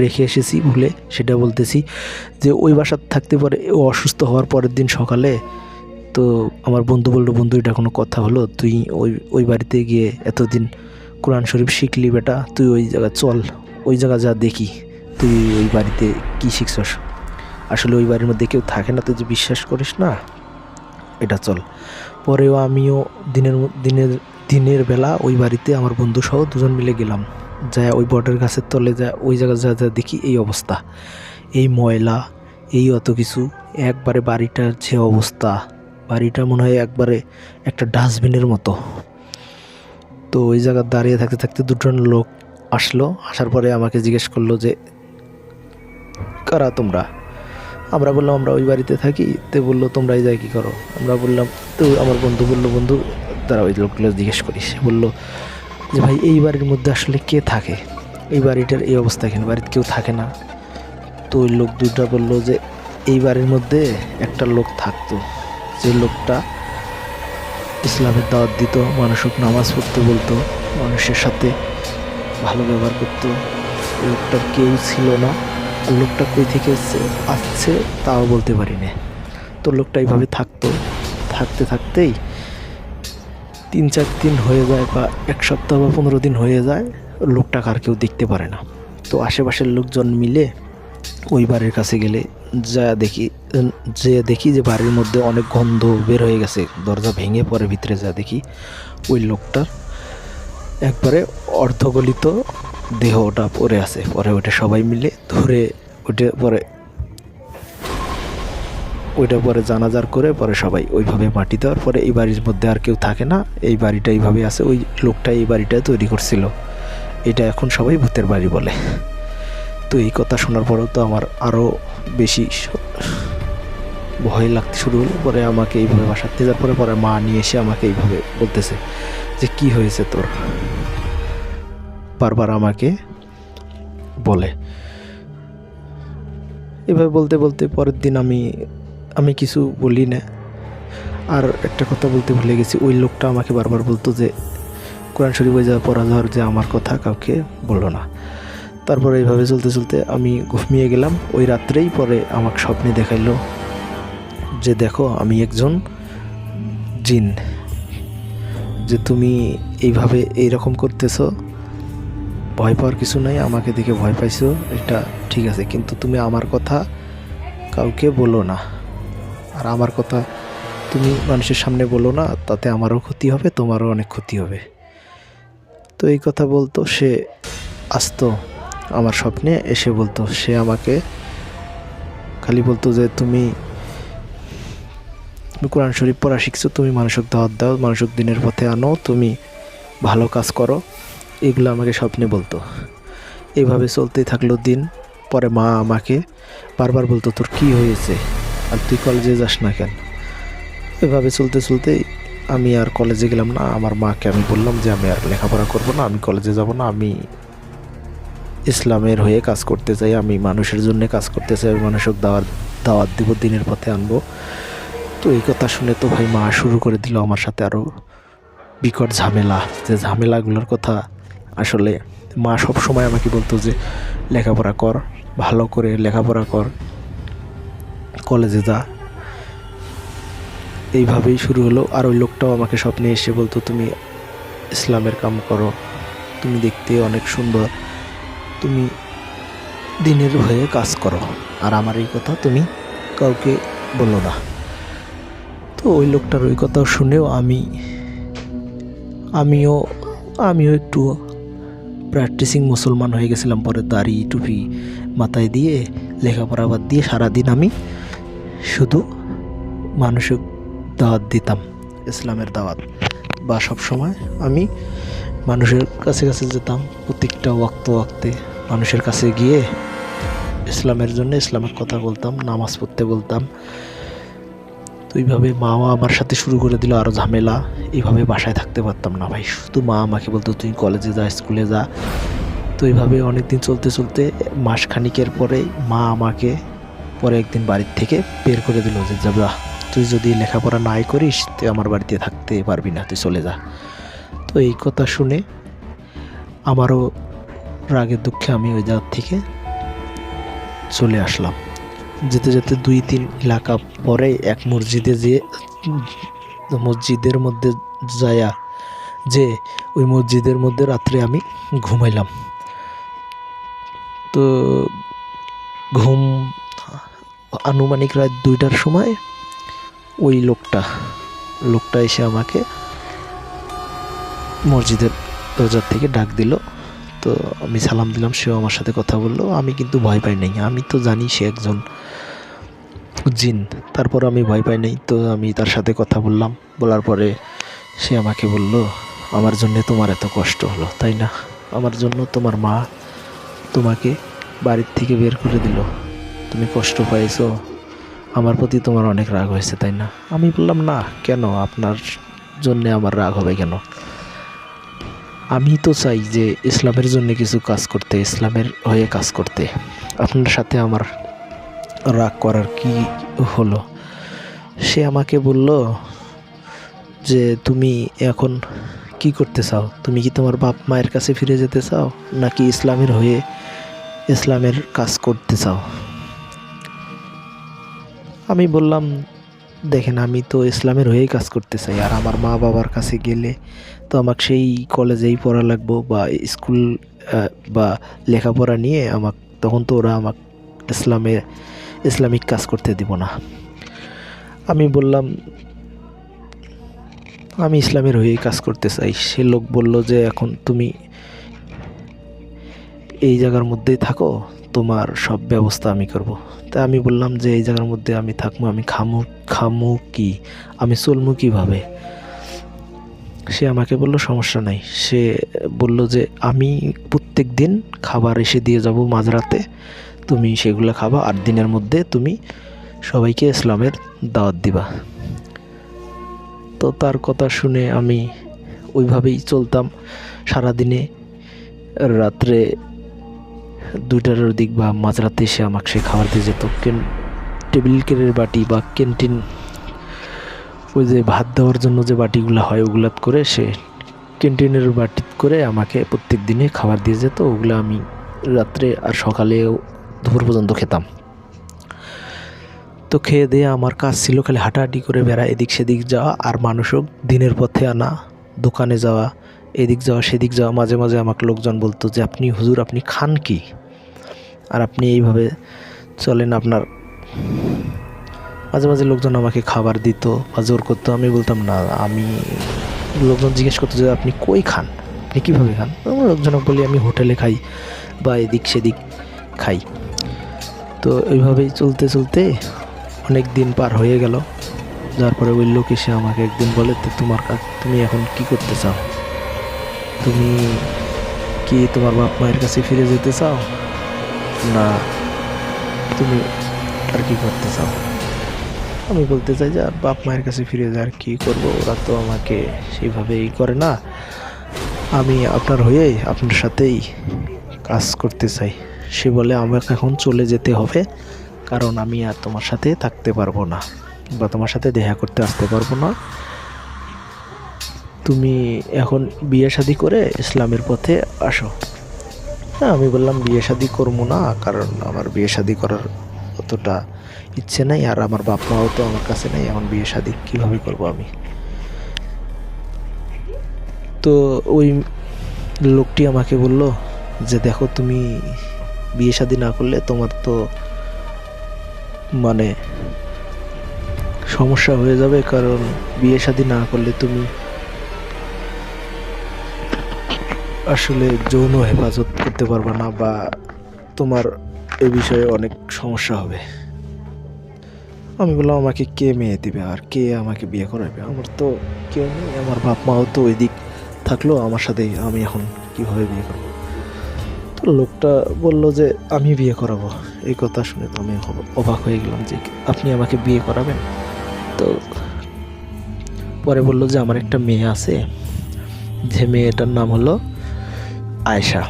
রেখে এসেছি ভুলে, সেটা বলতেছি যে ওই বাসার থাকতে পারে ও অসুস্থ হওয়ার পরের দিন সকালে তো আমার বন্ধু বললো, বন্ধু এটা কোনো কথা হলো? তুই ওই বাড়িতে গিয়ে এতদিন কোরআন শরীফ শিখলি বেটা, তুই ওই জায়গা চল, ওই জায়গা যা দেখি, তুই ওই বাড়িতে কি শিখছস? আসলে ওই বাড়ির মধ্যে কেউ থাকে না, তুই যে বিশ্বাস করিস না, এটা চল। পরেও আমিও দিনের বেলা ওই বাড়িতে আমার বন্ধু সহ দুজন মিলে গেলাম, যায় ওই বটের গাছের তলে যায়, ওই জায়গা যা দেখি এই অবস্থা, এই ময়লা, এই অত কিছু, একবারে বাড়িটার যে অবস্থা, বাড়িটা মনে হয় একবারে একটা ডাস্টবিনের মতো। তো ওই জায়গা দাঁড়িয়ে থাকতে থাকতে দুজন লোক আসলো, আসার পরে আমাকে জিজ্ঞেস করলো যে কারা তোমরা? আমরা বললাম আমরা ওই বাড়িতে থাকি। তো বললো তোমরা এই জায়গায় কী করো? আমরা বললাম, তো আমার বন্ধু বললো, বন্ধু তারা ওই লোকগুলো জিজ্ঞেস করিস। বললো যে ভাই এই বাড়ির মধ্যে আসলে কে থাকে? এই বাড়িটার এই অবস্থা কেন, বাড়িতে কেউ থাকে না? তো ওই লোক দুটা বললো যে এই বাড়ির মধ্যে একটা লোক থাকতো, যে লোকটা ইসলামের দাওয়াত দিত, মানুষকে নামাজ পড়তে বলতো, মানুষের সাথে ভালো ব্যবহার করতো। লোকটার কেউ ছিল না, লোকটা কই থেকে আসছে তাও বলতে পারি না। তো লোকটা এইভাবে থাকতে থাকতেই 3-4 দিন হয়ে যায়, বা 1 সপ্তাহ বা 15 দিন হয়ে যায়, লোকটাকে আর কেউ দেখতে পারে না। তো আশেপাশের লোকজন মিলে ওই বাড়ির কাছে গেলে দেখি যে বাড়ির মধ্যে অনেক গন্ধ বের হয়ে গেছে। দরজা ভেঙে পরে ভিতরে দেখি ওই লোকটার একবারে অর্ধগলিত দেহটা পড়ে আছে। পরে ওটা সবাই মিলে ধরে ওইটা পরে জানাজার করে পরে সবাই ওইভাবে মাটি দেওয়ার পরে এই বাড়ির মধ্যে আর কেউ থাকে না। এই বাড়িটা এইভাবে আছে। ওই লোকটা এই বাড়িটা তৈরি করছিল। এটা এখন সবাই ভূতের বাড়ি বলে। তো এই কথা শোনার পরেও তো আমার আরও বেশি ভয় লাগতে শুরু হলো। পরে আমাকে এইভাবে বাসাতে যাওয়ার পরে মা নিয়ে এসে আমাকে এইভাবে বলতেছে যে কি হয়েছে তোর, বারবার আমাকে বলে। এভাবে বলতে বলতে পরের দিন আমি কিছু বলি না। আর একটা কথা বলতে ভুলে গেছি, ওই লোকটা আমাকে বারবার বলতো যে কোরআন শরীফে যা পড়া যাওয়ার যে আমার কথা কাউকে বললো না। তারপরে এইভাবে চলতে চলতে আমি ঘুমিয়ে গেলাম। ওই রাত্রেই পরে আমাকে স্বপ্নে দেখাইলো যে দেখো আমি একজন জিন, যে তুমি এইভাবে এইরকম করতেছো, ভয় পাওয়ার কিছু নাই, আমাকে দেখে ভয় পাইছো এটা ঠিক আছে, কিন্তু তুমি আমার কথা কাউকে বলো না। আর আমার কথা তুমি মানুষের সামনে বলো না, তাতে আমারও ক্ষতি হবে, তোমারও অনেক ক্ষতি হবে। তো এই কথা বলতো। সে আসতো আমার স্বপ্নে এসে বলতো, সে আমাকে খালি বলতো যে তুমি কোরআন শরীফ পড়া শিখছো, তুমি মানুষক দাওয়াত দাও, মানুষক দিনের পথে আনো, তুমি ভালো কাজ করো, এগুলো আমাকে স্বপ্নে বলতো। এইভাবে চলতেই থাকলো দিন। পরে মা আমাকে বারবার বলতো তোর কি হয়েছে, আর তুই কলেজে যাস না কেন? এভাবে চলতে চলতেই আমি আর কলেজে গেলাম না। আমার মাকে আমি বললাম যে আমি আর লেখাপড়া করবো না, আমি কলেজে যাব না, আমি ইসলামের হয়ে কাজ করতে চাই, আমি মানুষের জন্য কাজ করতে চাই, আমি মানুষক দাওয়াত দিব, দিনের পথে আনবো। তো এই কথা শুনে তো ভাই মা শুরু করে দিল আমার সাথে আরও বিকট ঝামেলা। যে ঝামেলাগুলোর কথা আসলে মা সব সময় আমাকে বলতো যে লেখাপড়া কর, ভালো করে লেখাপড়া কর, কলেজে যা। এইভাবেই শুরু হলো। আর ওই লোকটাও আমাকে স্বপ্নে এসে বলতো তুমি ইসলামের কাম করো, তুমি দেখতে অনেক সুন্দর, তুমি দিনের হয়ে কাজ করো, আর আমার এই কথা তুমি কাউকে বলো না। তো ওই লোকটার ওই কথা শুনেও আমিও একটু প্র্যাকটিসিং মুসলমান হয়ে গেছিলাম। পরে দাড়ি টুপি মাথায় দিয়ে লেখাপড়া বাদ দিয়ে সারাদিন আমি শুধু মানুষের দাওয়াত দিতাম, ইসলামের দাওয়াত। বা সব সময় আমি মানুষের কাছে কাছে যেতাম, প্রত্যেকটা ওয়াক্তে মানুষের কাছে গিয়ে ইসলামের জন্য ইসলামের কথা বলতাম, নামাজ পড়তে বলতাম। তো এইভাবে মাও আমার সাথে শুরু করে দিল আরও ঝামেলা। এইভাবে বাসায় থাকতে পারতাম না ভাই, শুধু মা আমাকে বলতো তুই কলেজে যা, স্কুলে যা। তো এইভাবে অনেকদিন চলতে চলতে মাসখানিকের পরে মা আমাকে পরে একদিন বাড়ির থেকে বের করে দিল যে যাবা, তুই যদি লেখাপড়া নাই করিস তুই আমার বাড়িতে থাকতে পারবি না, তুই চলে যা। তো এই কথা শুনে আমারও রাগের দুঃখে আমি ওই জায়গা থেকে চলে আসলাম। যেতে যেতে 2-3 এলাকা পরে এক মসজিদের মধ্যে যে ওই মসজিদের মধ্যে রাত্রে আমি ঘুমাইলাম। তো ঘুম আনুমানিক রাত 2টার সময় ওই লোকটা এসে আমাকে মসজিদের দরজার থেকে ডাক দিল। তো আমি সালাম দিলাম, সেও আমার সাথে কথা বললো। আমি কিন্তু ভয় পাই নাই, আমি তো জানি সে একজন জিন, তারপর আমি ভয় পাই নাই। তো আমি তার সাথে কথা বলার পরে সে আমাকে বলল আমার জন্য তোমার এত কষ্ট হলো তাই না, আমার জন্য তোমার মা তোমাকে বাড়ির থেকে বের করে দিল, তুমি কষ্ট পাইছো, আমার প্রতি তোমার অনেক রাগ হয়েছে তাই না? আমি বললাম না, কেন আপনার জন্যে আমার রাগ হবে কেন? আমি তো চাই যে ইসলামের জন্য কিছু কাজ করতে, ইসলামের হয়ে কাজ করতে, আপনার সাথে আমার রাগ করার কি হলো? সে আমাকে বলল যে তুমি এখন কি করতে চাও, তুমি কি তোমার বাপ মায়ের কাছে ফিরে যেতে চাও, নাকি ইসলামের হয়ে ইসলামের কাজ করতে চাও? আমি বললাম দেখেন, আমি তো ইসলামের হয়েই কাজ করতে চাই, আর আমার মা বাবার কাছে গেলে তো আমাকে সেই কলেজেই পড়া লাগবো বা স্কুল বা লেখাপড়া নিয়ে তখন তো ওরা আমাকে ইসলামিক কাজ করতে দিব না। আমি বললাম আমি ইসলামের হয়েই কাজ করতে চাই। সে লোক বলল যে এখন তুমি এই জায়গার মধ্যেই থাকো, তোমার সব ব্যবস্থা আমি করব। তা আমি বললাম যে এই জায়গার মধ্যে আমি থাকবো, আমি খামু কি, আমি চলমু কীভাবে? সে আমাকে বলল সমস্যা নাই। সে বলল যে আমি প্রত্যেক দিন খাবার এসে দিয়ে যাব মাঝরাতে, তুমি সেগুলো খাবা, আর দিনের মধ্যে তুমি সবাইকে ইসলামের দাওয়াত দিবা। তো তার কথা শুনে আমি ওইভাবেই চলতাম সারাদিনে। রাত্রে 2টার দিক বা মাঝরাতে এসে আমাকে সে খাবার দিয়ে যেত। টেবিল কেড়ের বাটি বা ক্যান্টিন, ওই যে ভাত দেওয়ার জন্য যে বাটিগুলো হয় ওগুলাত করে সে ক্যান্টিনের বাটি করে আমাকে প্রত্যেক দিনে খাবার দিয়ে যেত। ওগুলো আমি রাত্রে আর সকালেও দুপুর পর্যন্ত খেতাম। তো খেয়ে দিয়ে আমার কাজ ছিল খালি হাঁটাহাঁটি করে বেড়া, এদিক সেদিক যাওয়া, আর মানুষও দিনের পথে আনা, দোকানে যাওয়া, এদিক যাওয়া সেদিক যাওয়া। মাঝে মাঝে আমাকে লোকজন বলতো যে আপনি হুজুর, আপনি খান কি, আর আপনি এইভাবে চলেন? আপনার মাঝে মাঝে লোকজন আমাকে খাবার দিত বা জোর করতো। আমি বলতাম না। লোকজন জিজ্ঞেস করতো যে আপনি কই খান, আপনি কীভাবে খান? লোকজনকে বলি আমি হোটেলে খাই বা এদিক সেদিক খাই। তো এইভাবেই চলতে চলতে অনেক দিন পার হয়ে গেল। যার পরে ওই লোক এসে আমাকে একদিন বলে, তো তুমি এখন কি করতে চাও? তুমি কি তোমার বাপ মায়ের কাছে ফিরে যেতে চাও, না তুমি আর কি করতে চাও? আমি বলতে চাই যে বাপ মায়ের কাছে ফিরে যায় আর কি করব, ওরা তো আমাকে সেইভাবেই করে না। আমি আপনার হয়ে আপনার সাথেই কাজ করতে চাই। সে বলে আমাকে এখন চলে যেতে হবে, কারণ আমি আর তোমার সাথে থাকতে পারবো না বা তোমার সাথে দেখা করতে আসতে পারবো না। তুমি এখন বিয়ে শাদি করে ইসলামের পথে আসো। হ্যাঁ, আমি বললাম বিয়ে শাদি করবো না, কারণ আমার বিয়ে শাদি করার অতটা ইচ্ছে নাই, আর আমার বাপ মাও তো আমার কাছে নেই, এখন বিয়ে শাদি কীভাবে করবো আমি? তো ওই লোকটি আমাকে বলল যে দেখো, তুমি বিয়ে শাদি না করলে তোমার তো মানে সমস্যা হয়ে যাবে, কারণ বিয়ে শাদি না করলে তুমি আসলে যৌন হেফাজত করতে পারবে না, বা তোমার এ বিষয়ে অনেক সমস্যা হবে। আমি বললাম আমাকে কে মেয়ে দিবে আর কে আমাকে বিয়ে করাবে? আমার তো কেউ নেই, আমার বাপ মাও তো ওই দিক থাকলো আমার সাথেই, আমি এখন কীভাবে বিয়ে করবো? তো লোকটা বলল যে আমি বিয়ে করাবো। এই কথা শুনে তো আমি অবাক হয়ে গেলাম যে আপনি আমাকে বিয়ে করাবেন? তো পরে বলল যে আমার একটা মেয়ে আছে, যে মেয়েটার নাম হলো আয়েশা।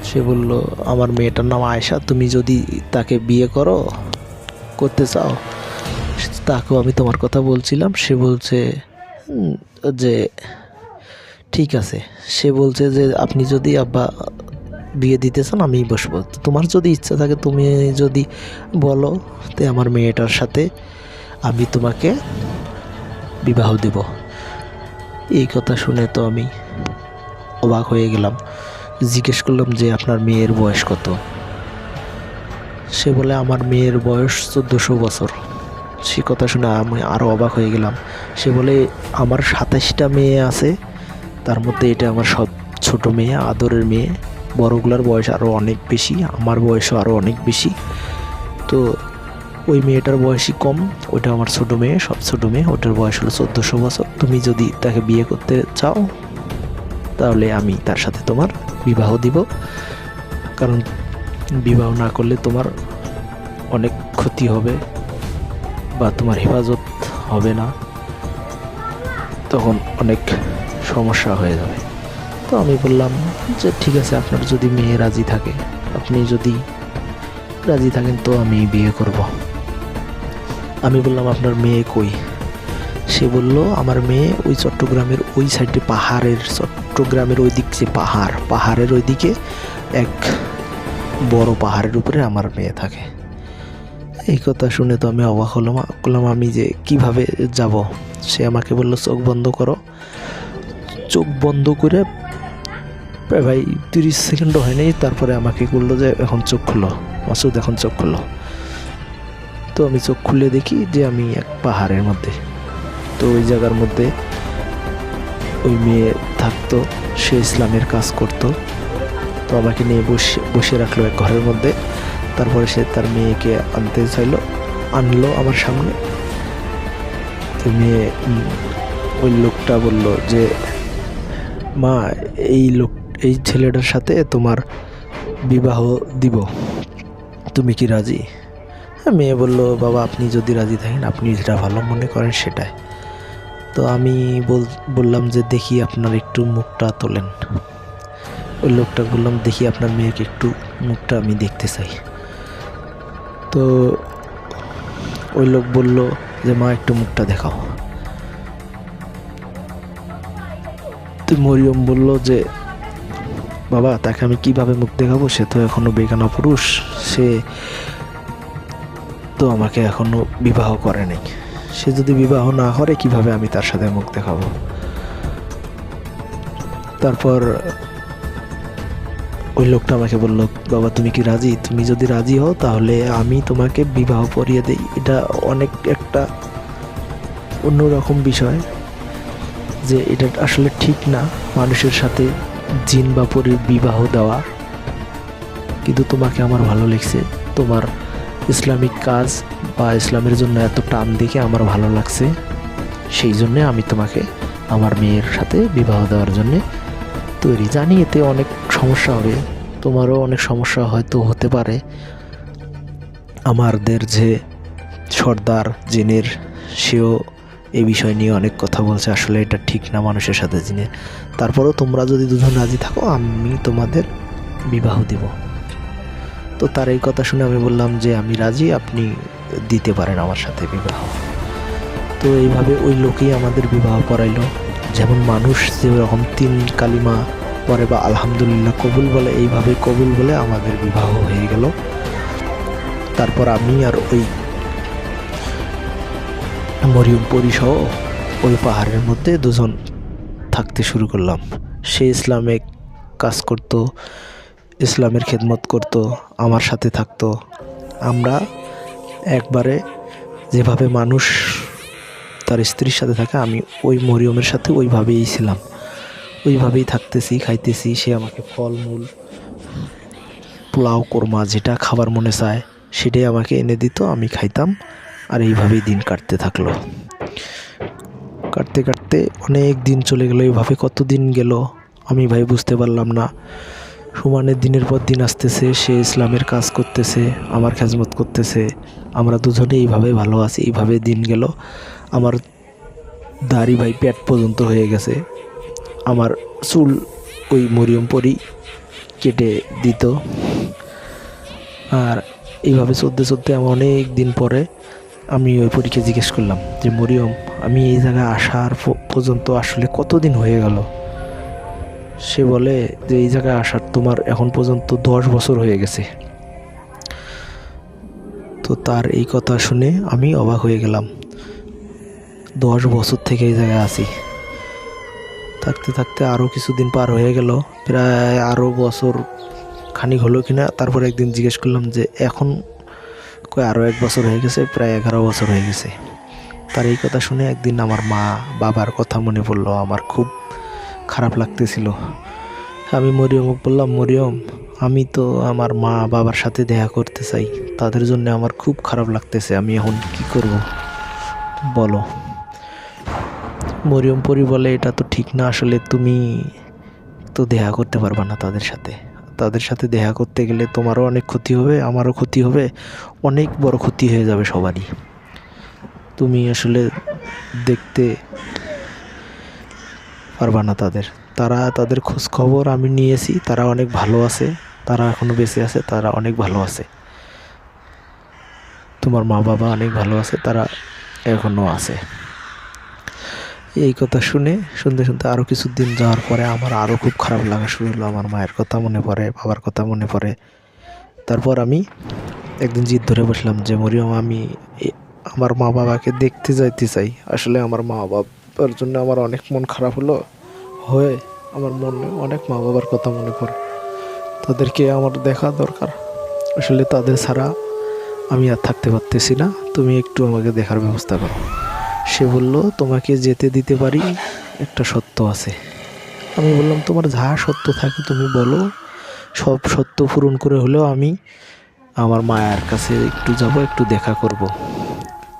সে বলল আমার মেয়েটার নাম আয়েশা, তুমি যদি তাকে বিয়ে করতে চাও, তাকেও আমি তোমার কথা বলছিলাম। সে বলছে যে ঠিক আছে। সে বলছে যে আপনি যদি আব্বা বিয়ে দিতে চান আমি বসবো, তোমার যদি ইচ্ছা থাকে তুমি যদি বলো, তে আমার মেয়েটার সাথে আমি তোমাকে বিবাহ দেব। এই কথা শুনে তো আমি অবাক হয়ে গেলাম। জিজ্ঞেস করলাম যে আপনার মেয়ের বয়স কত? সে বলে আমার মেয়ের বয়স 1400 বছর। সে কথা শুনে আমি আরও অবাক হয়ে গেলাম। সে বলে আমার 27টা মেয়ে আছে, তার মধ্যে এটা আমার সব ছোট মেয়ে, আদরের মেয়ে। বড়গুলার বয়স আরও অনেক বেশি, আমার বয়সও আরও অনেক বেশি। তো ওই মেয়েটার বয়সই কম, ওটা আমার ছোট মেয়ে, সব ছোট মেয়ে, ওটার বয়স হলো 1400 বছর। তুমি যদি তাকে বিয়ে করতে চাও তাহলে আমি তার সাথে তোমার বিবাহ দিব, কারণ বিবাহ না করলে তোমার অনেক ক্ষতি হবে বা তোমার হেফাজত হবে না, তখন অনেক সমস্যা হয়ে যাবে। তো আমি বললাম যে ঠিক আছে, আপনার যদি মেয়ে রাজি থাকে, আপনি যদি রাজি থাকেন তো আমি বিয়ে করব। আমি বললাম আপনার মেয়ে কই? সে বলল আমার মেয়ে ওই চট্টগ্রামের ওই সাইডে, চট্টগ্রামের ওই দিক যে পাহাড়ের ওই দিকে এক বড় পাহাড়ের উপরে আমার মেয়ে থাকে। এই কথা শুনে তো আমি অবাক হলাম আমি যে কিভাবে যাব। সে আমাকে বলল চোখ বন্ধ করো, চোখ বন্ধ করে প্রায় ভাই 30 সেকেন্ডও হয়নি, তারপরে আমাকে বললো যে এখন চোখ খুলো মাসুদ, এখন চোখ খুলো। তো আমি চোখ খুলে দেখি যে আমি এক পাহাড়ের মধ্যে। তো ওই জায়গার মধ্যে ওই মেয়ে থাকতো, সে ইসলামের কাজ করতো। তো আমাকে নিয়ে বসে রাখলো এক ঘরের মধ্যে। তারপরে সে তার মেয়েকে আনতে চাইলো, আনলো আমার সামনে। তো মেয়ে ওই লোকটা বলল যে মা, এই ছেলেটার সাথে তোমার বিবাহ দিব, তুমি কি রাজি? হ্যাঁ। মেয়ে বলল বাবা, আপনি যদি রাজি থাকেন, আপনি যেটা ভালো মনে করেন সেটাই। তো আমি বললাম যে দেখি আপনার একটু মুখটা তোলেন। ওই লোকটা বললাম দেখি আপনার মেয়েকে একটু মুখটা আমি দেখতে চাই। তো ওই লোক বলল যে মা, একটু মুখটা দেখাও। তো মরিয়ম বলল যে বাবা, তাকে আমি কিভাবে মুখ দেখাবো? সে তো এখনো বেগানা পুরুষ, সে তো আমাকে এখনো বিবাহ করে নাই। সে যদি বিবাহ না করে কিভাবে আমি তার সাথে মুখ দেখাবো? তারপর ওই লোকটা আমাকে বলল বাবা, তুমি কি রাজি? তুমি যদি রাজি হও তাহলে আমি তোমাকে বিবাহ পড়িয়ে দেই। এটা অনেক একটা অন্যরকম বিষয়, যে এটা আসলে ঠিক না মানুষের সাথে জিন বা পরীর বিবাহ দেওয়া, কিন্তু তোমাকে আমার ভালো লেগেছে। তোমার ইসলামিক কাজ বা ইসলামের জন্য এত টান দেখে আমার ভালো লাগছে, সেই জন্যে আমি তোমাকে আমার মেয়ের সাথে বিবাহ দেওয়ার জন্যে তৈরি। জানি এতে অনেক সমস্যা হবে, তোমারও অনেক সমস্যা হয়তো হতে পারে। আমাদের যে সর্দার জিনের, সেও এই বিষয় নিয়ে অনেক কথা বলছে, আসলে এটা ঠিক না মানুষের সাথে জিনের। তারপরেও তোমরা যদি দুজন রাজি থাকো, আমি তোমাদের বিবাহ দিব। তো তার এই কথা শুনে আমি বললাম যে আমি রাজি, আপনি দিতে পারেন আমার সাথে বিবাহ। তো এইভাবে ওই লোকেই আমাদের বিবাহ করাইলো। যেমন মানুষ যেরকম 3 কালিমা পরে বা আলহামদুলিল্লাহ কবুল বলে, এইভাবে কবুল বলে আমাদের বিবাহ হয়ে গেল। তারপর আমি আর ওই মরিয়ম পরিসহ ওই পাহাড়ের মধ্যে দুজন থাকতে শুরু করলাম। সে ইসলামে কাজ করত, ইসলামের খেদমত করত, আমার সাথে থাকতো। আমরা একবারে যেভাবে মানুষ তার স্ত্রীর সাথে থাকে, আমি ওই মরিয়মের সাথে ওইভাবেই ছিলাম, ওইভাবেই থাকতেছি, খাইতেছি। সে আমাকে ফলমূল, পোলাও, কোরমা যেটা খাবার মনে চায় সেটাই আমাকে এনে দিত, আমি খাইতাম। আর এইভাবেই দিন কাটতে থাকলো। কাটতে কাটতে অনেক দিন চলে গেল। এইভাবে কত দিন গেল আমি ভাই বুঝতে পারলাম না। সমানের দিনের পর দিন আসতেছে, সে ইসলামের কাজ করতেছে, আমার খেজমত করতেছে, আমরা দুজনে এইভাবে ভালো আছি। এইভাবে দিন গেল। আমার দাড়ি ভাই পেট পর্যন্ত হয়ে গেছে। আমার চুল ওই মরিয়ম পরি কেটে দিত। আর এইভাবে চলতে চলতে আমার অনেক দিন পরে আমি ওই পরীকে জিজ্ঞেস করলাম যে মরিয়ম, আমি এই জায়গায় আসার পর্যন্ত আসলে কতদিন হয়ে গেল? সে বলে যে এই জায়গায় আসার তোমার এখন পর্যন্ত 10 বছর হয়ে গেছে। তো তার এই কথা শুনে আমি অবাক হয়ে গেলাম। 10 বছর থেকে এই জায়গায় আছি। থাকতে থাকতে আরও কিছুদিন পার হয়ে গেল, প্রায় আরও বছর খানিক হলো কিনা। তারপর একদিন জিজ্ঞেস করলাম যে এখন কই আরও 1 বছর হয়ে গেছে, প্রায় 11 বছর হয়ে গেছে। তার এই কথা শুনে একদিন আমার মা বাবার কথা মনে পড়লো, আমার খুব খারাপ লাগতেছিল। আমি মরিয়মকে বললাম, মরিয়ম, আমি তো আমার মা বাবার সাথে দেখা করতে চাই, তাদের জন্য আমার খুব খারাপ লাগতেছে, আমি এখন কি করব বলো? মরিয়ম পরি বলে এটা তো ঠিক না, আসলে তুমি তো দেখা করতে পারবা না তাদের সাথে। তাদের সাথে দেখা করতে গেলে তোমারও অনেক ক্ষতি হবে, আমারও ক্ষতি হবে, অনেক বড় ক্ষতি হয়ে যাবে সবারই। তুমি আসলে দেখতে পারবা না তাদের। তাদের খোঁজ খবর আমি নিয়েছি, তারা অনেক ভালো আছে, তারা এখনো বেঁচে আছে, তারা অনেক ভালো আছে। তোমার মা বাবা অনেক ভালো আছে, তারা এখনো আছে। এই কথা শুনতে শুনতে আরও কিছুদিন যাওয়ার পরে আমার আরও খুব খারাপ লাগা শুরু হলো। আমার মায়ের কথা মনে পড়ে, বাবার কথা মনে পড়ে। তারপর আমি একদিন জিদ ধরে বসলাম যে মরিয়ম, আমি আমার মা বাবাকে দেখতে যাইতে চাই। আসলে আমার মা বাবার জন্য আমার অনেক মন খারাপ হলো, হয়ে আমার মনে অনেক মা বাবার কথা মনে পড়ে। তাদেরকে আমার দেখা দরকার, আসলে তাদের ছাড়া আমি আর থাকতে পারতেছি না, তুমি একটু আমাকে দেখার ব্যবস্থা করো। সে বলল, তোমাকে যেতে দিতে পারি, একটা সত্য আছে। আমি বললাম, তোমার যা সত্য থাকে তুমি বলো, সব সত্য পূরণ করে হলেও আমি আমার মায়ের কাছে একটু যাব, একটু দেখা করব।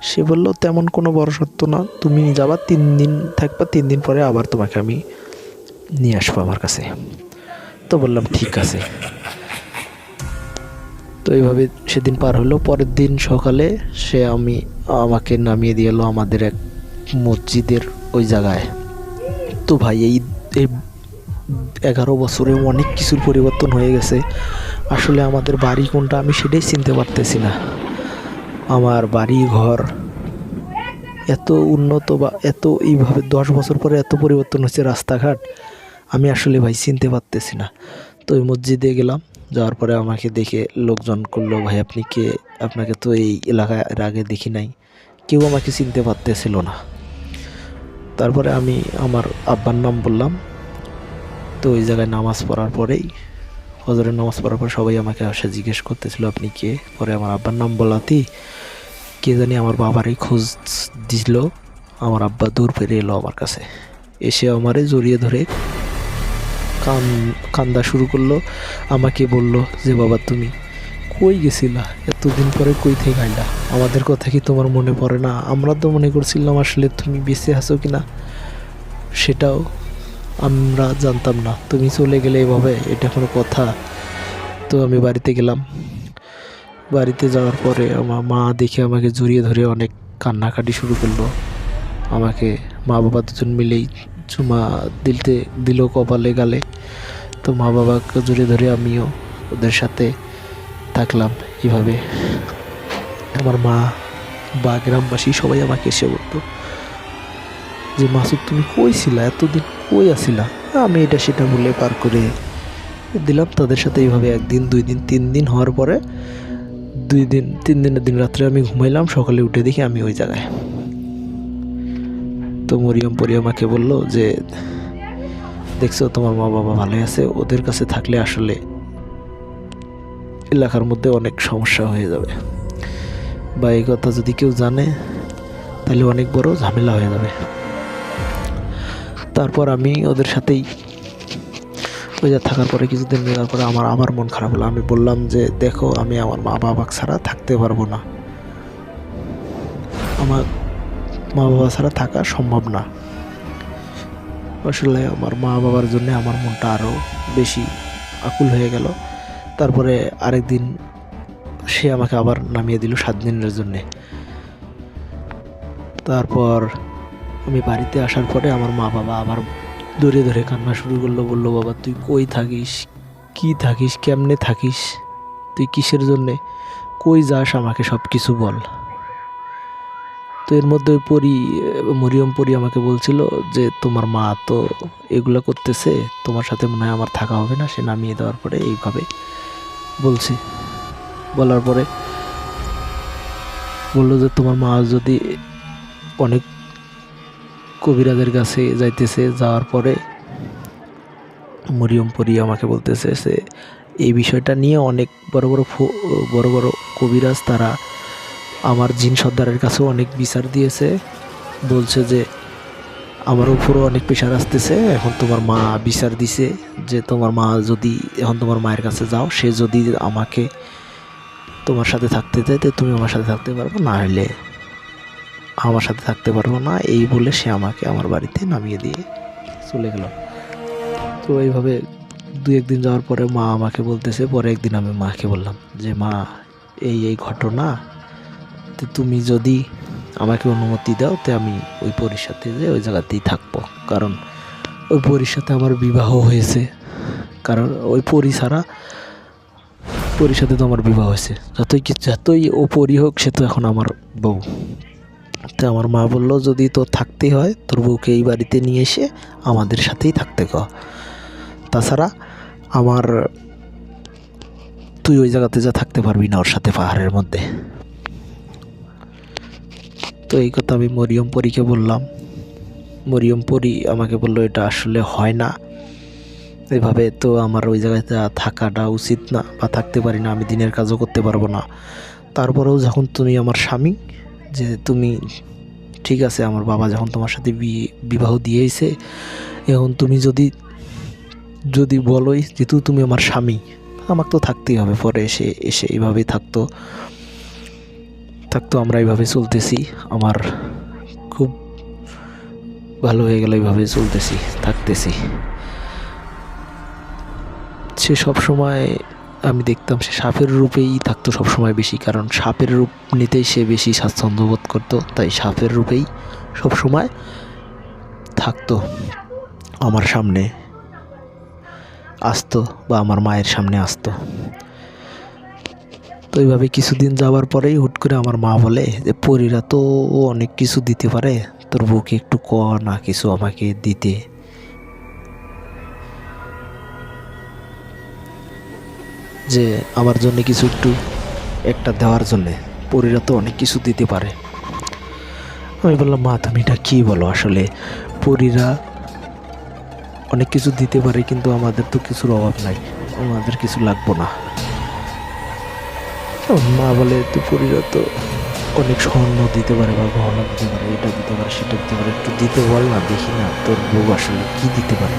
সে বলল, তেমন কোনো বড় সত্য না, তুমি যাবা 3 দিন থাকবা, 3 দিন পরে আবার তোমাকে আমি নিয়ে আসবো আমার কাছে। তো বললাম ঠিক আছে। তো এইভাবে সেদিন পার হলো। পরের দিন সকালে আমাকে নামিয়ে দিয়ে এলো আমাদের এক মসজিদের ওই জায়গায়। তো ভাই এই এই 11 বছরে অনেক কিছুর পরিবর্তন হয়ে গেছে। আসলে আমাদের বাড়ি কোনটা আমি সেটাই চিনতে পারতেছি না। আমার বাড়ি ঘর এত উন্নত বা এত এইভাবে 10 বছর পরে এত পরিবর্তন হচ্ছে, রাস্তাঘাট আমি আসলে ভাই চিনতে পারতেছি না। তো ওই মসজিদে গেলাম, যাওয়ার পরে আমাকে দেখে লোকজন করলো, ভাই আপনি কে? আপনাকে তো এই এলাকায় এর আগে দেখি নাই। কেউ আমাকে চিনতে পারতেছিল না। তারপরে আমি আমার আব্বার নাম বললাম। তো ওই জায়গায় নামাজ পড়ার পরেই, ফজরের নামাজ পড়ার পর সবাই আমাকে আসে জিজ্ঞেস করতেছিল আপনি কে। পরে আমার আব্বার নাম বলাতেই কে জানি আমার বাবারই খোঁজ দিল। আমার আব্বা দূর ফিরে এলো আমার কাছে, এসে আমারে জড়িয়ে ধরে কান্দা শুরু করলো। আমাকে বলল যে, বাবা তুমি কই গেছিলা? এতদিন পরে কই থেকে আইলা? আমাদের কথা কি তোমার মনে পড়ে না? আমরা তো মনে করছিলাম আসলে তুমি বেঁচে আছো কিনা সেটাও আমরা জানতাম না, তুমি চলে গেলে এভাবে, এটা কোনো কথা? তো আমি বাড়িতে গেলাম। বাড়িতে যাওয়ার পরে আমার মা দেখে আমাকে জড়িয়ে ধরে অনেক কান্নাকাটি শুরু করলো। আমাকে মা বাবা দুজন মিলেই চুমা দিল কপালে গালে। তো মা বাবাকে জড়িয়ে ধরে আমিও ওদের সাথে থাকলাম। এভাবে আমার মা বা গ্রামবাসী সবাই আমাকে এসে বলতো যে, মাসুদ তুমি কই ছিলা? এতদিন কই আছিলা? আমি এটা সেটা বলে পার করে দিলাম তাদের সাথে। এইভাবে 1 দিন 2 দিন 3 দিন হওয়ার পরে 3 দিনের দিন রাত্রে আমি ঘুমাইলাম, সকালে উঠে দেখি আমি ওই জায়গায়। তো মরিয়ম পরি আমাকে বলল যে, দেখছো তোমার মা বাবা ভালোই আছে, ওদের কাছে থাকলে আসলে এলাকার মধ্যে অনেক সমস্যা হয়ে যাবে, বা এই কথা যদি কেউ জানে তাহলে অনেক বড় ঝামেলা হয়ে যাবে। তারপর আমি ওদের সাথেই ওই যা থাকার পরে কিছুদিন নেওয়ার পরে আমার আবার মন খারাপ হলো। আমি বললাম যে, দেখো আমি আমার মা বাবা ছাড়া থাকতে পারবো না, আমার মা বাবা ছাড়া থাকা সম্ভব না। আসলে আমার মা বাবার জন্য আমার মনটা আরও বেশি আকুল হয়ে গেল। তারপরে আরেকদিন সে আমাকে আবার নামিয়ে দিল 7 দিনের জন্যে। তারপর আমি বাড়িতে আসার পরে আমার মা বাবা আবার ধরে ধরে কান্না শুরু করলো। বললো, বাবা তুই কই থাকিস, কি থাকিস, কেমনে থাকিস, তুই কিসের জন্যে, কই যাস, আমাকে সব কিছু বল। তো এর মধ্যে ওই মরিয়ম পরি আমাকে বলছিল যে, তোমার মা তো এগুলো করতেছে, তোমার সাথে মনে হয় আমার থাকা হবে না। সে নামিয়ে দেওয়ার পরে এইভাবে বলছি। বলার পরে বললো যে, তোমার মা যদি অনেক কবিরাজের কাছে যাইতেছে, যাওয়ার পরে মরিয়ম পরি আমাকে বলতেছে যে, এই বিষয়টা নিয়ে অনেক বড় বড় কবিরাজ তারা আমার জিন সর্দারের কাছেও অনেক বিচার দিয়েছে। বলছে যে আমার উপরও অনেক প্রেশার আসতেছে। এখন তোমার মা বিচার দিছে যে, তোমার মা যদি এখন তোমার মায়ের কাছে যাও, সে যদি আমাকে তোমার সাথে থাকতে দেয় তো তুমি আমার সাথে থাকতে পারবো, না হলে আমার সাথে থাকতে পারবো না। এই বলে সে আমাকে আমার বাড়িতে নামিয়ে দিয়ে চলে গেল। তো এইভাবে 2-1 দিন যাওয়ার পরে মা আমাকে বলতেছে, পরে একদিন আমি মাকে বললাম যে, মা এই ঘটনা, তো তুমি যদি আমাকে অনুমতি দাও তো আমি ওই পরীর সাথে যে ওই জায়গাতেই থাকবো, কারণ ওই পরীর সাথে আমার বিবাহ হয়েছে। কারণ ওই পরীর সাথে তো আমার বিবাহ হয়েছে, যতই ও পরী হোক, সে তো এখন আমার বউ। তো আমার মা বললো, যদি তোর থাকতে হয় তোর বউকে এই বাড়িতে নিয়ে এসে আমাদের সাথেই থাকতে কর, তাছাড়া তুই ওই জায়গাতে যা থাকতে পারবি না ওর সাথে, পাহাড়ের মধ্যে। তো এই কথা আমি মরিয়ম পরীকে বললাম। মরিয়ম পরি আমাকে বললো এটা আসলে হয় না, এভাবে তো আমার ওই জায়গাতে থাকাটা উচিত না, বা থাকতে পারি না, আমি দিনের কাজও করতে পারবো না। তারপরেও যখন তুমি আমার স্বামী, যে তুমি ঠিক আছে, আমার বাবা যখন তোমার সাথে বিবাহ দিয়েছে, এখন তুমি যদি যদি বলোই যেহেতু তুমি আমার স্বামী, আমাকে তো থাকতেই হবে। পরে এসে এসে এইভাবেই থাকতো থাকতো আমরা এইভাবে চলতেছি। আমার খুব ভালো হয়ে গেল, এইভাবে চলতেছি, থাকতেছি। সে সব সময় আমি দেখতাম সে সাপের রূপেই থাকতো সবসময় বেশি, কারণ সাপের রূপ নিতেই সে বেশি স্বাচ্ছন্দ্য বোধ করতো, তাই সাপের রূপেই সবসময় থাকতো। আমার সামনে আসতো বা আমার মায়ের সামনে আসতো। তো এইভাবে কিছুদিন যাওয়ার পরেই হুট করে আমার মা বলে যে পরীরা তো অনেক কিছু দিতে পারে, তোর বউকে একটু ক না কিছু আমাকে দিতে। যে আমার জন্য কিছু একটু একটা দেওয়ার জন্যে, পরীরা তো অনেক কিছু দিতে পারে। আমি বললাম মা তুমি এটা কী বলো, আসলে পরীরা অনেক কিছু দিতে পারে কিন্তু আমাদের তো কিছুর অভাব নাই, আমাদের কিছু লাগবো না। মা বলে তো পরীরা তো অনেক স্বর্ণ দিতে পারে বা গহনা দিতে পারে, এটা দিতে পারে সেটা দিতে পারে, একটু দিতে বল না, দেখি না তোর বউ আসলে কি দিতে পারে।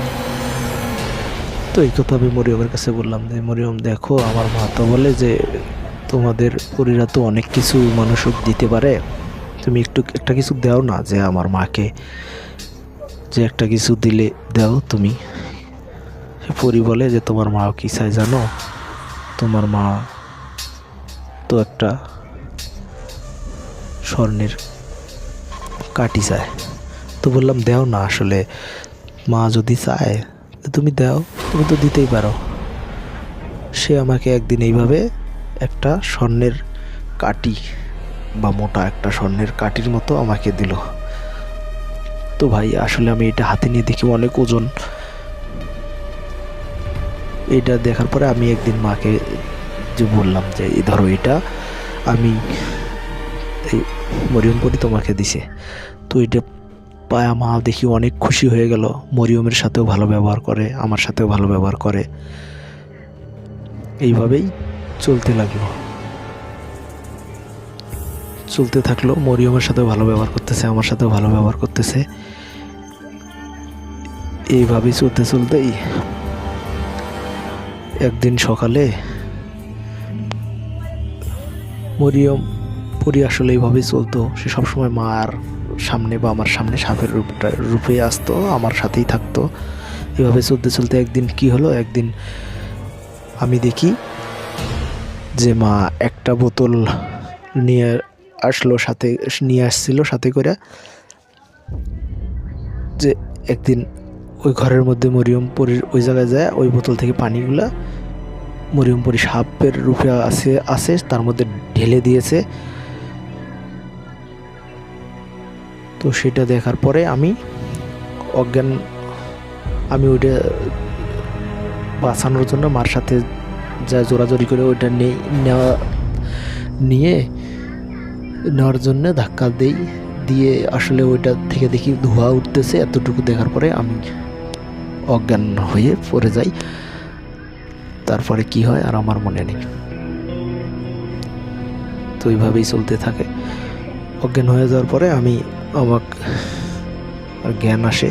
তো এই কথা আমি মরিয়মের কাছে বললাম যে মরিয়ম দেখো, আমার মা তো বলে যে তোমাদের পরীরা তো অনেক কিছু মানুষ দিতে পারে, তুমি একটু একটা কিছু দাও না, যে আমার মাকে যে একটা কিছু দিলে দাও তুমি। পরী বলে যে তোমার মা কি চায় জানো, তোমার মা তো একটা স্বর্ণের কাটি চায়। তো বললাম দাও না, আসলে মা যদি চায় তুমি দাও, তুমি তো দিতেই পারো। সে আমাকে একদিন এইভাবে একটা স্বর্ণের কাটি বা মোটা একটা স্বর্ণের কাঠির মতো আমাকে দিল। তো ভাই আসলে আমি এটা হাতে নিয়ে দেখি অনেক ওজন। এটা দেখার পরে আমি একদিন মাকে যে বললাম যে এই ধরো এটা আমি এই মরিয়ম পরি তোমাকে দিছে। তো এটা পায়া মা দেখি অনেক খুশি হয়ে গেল, মরিয়মের সাথেও ভালো ব্যবহার করে, আমার সাথেও ভালো ব্যবহার করে। এইভাবেই চলতে লাগলো, চলতে থাকলো। মরিয়মের সাথেও ভালো ব্যবহার করতেছে, আমার সাথেও ভালো ব্যবহার করতেছে। এইভাবেই চলতে চলতেই একদিন সকালে মরিয়ম পরি আসলে এইভাবেই চলতো। সে সবসময় মার সামনে বা আমার সামনে সাপের রূপে আসতো, আমার সাথেই থাকতো। এভাবে চলতে চলতে একদিন কি হলো, একদিন আমি দেখি যে মা একটা বোতল নিয়ে আসলো, সাথে নিয়ে আসছিল সাথে করে। যে একদিন ওই ঘরের মধ্যে মরিয়ম পরির ওই জায়গায় যায়, ওই বোতল থেকে পানিগুলা মরিয়ম পরি সাপের রূপে আসে তার মধ্যে ঢেলে দিয়েছে। তো সেটা দেখার পরে আমি অজ্ঞান, আমি ওইটা বাঁচানোর জন্য মার সাথে যা জোরাজোরি করে ওইটা নেওয়ার জন্য ধাক্কা দিয়ে আসলে ওইটা থেকে দেখি ধোঁয়া উঠতেছে। এতটুকু দেখার পরে আমি অজ্ঞান হয়ে পড়ে যাই। তারপরে কি হয় আর আমার মনে নেই। তো এইভাবেই চলতে থাকে। অজ্ঞান হয়ে যাওয়ার পরে আমার জ্ঞান আসে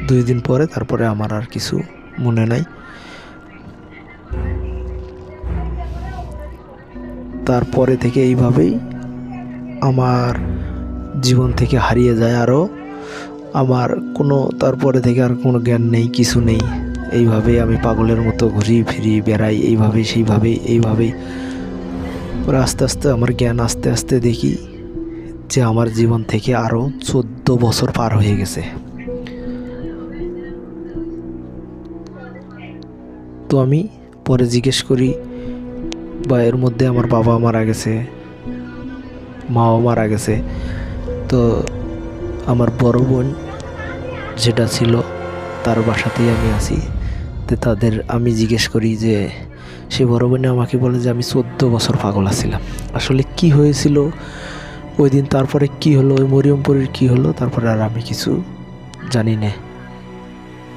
2 দিন পরে। তারপরে আমার আর কিছু মনে নাই। তারপরে থেকে এইভাবেই আমার জীবন থেকে হারিয়ে যায়। আরও আমার তারপরে থেকে আর কোনো জ্ঞান নেই, কিছু নেই। এইভাবেই আমি পাগলের মতো ঘুরি ফিরি বেড়াই, এইভাবেই পরে আস্তে আস্তে আমার জ্ঞান আস্তে আস্তে দেখি যে আমার জীবন থেকে আরও 14 বছর পার হয়ে গেছে। তো আমি পরে জিজ্ঞেস করি, বা এর মধ্যে আমার বাবা মারা গেছে, মাও মারা গেছে। তো আমার বড় বোন যেটা ছিল তার বাসাতেই আমি আছি। তো আমি জিজ্ঞেস করি যে সে বড় বোনে আমাকে বলে যে আমি 14 বছর পাগল আছিলাম। আসলে কি হয়েছিল ওই দিন তারপরে কি হলো, ওই মরিয়মপুরের কি হলো তারপরে আর আমি কিছু জানি না।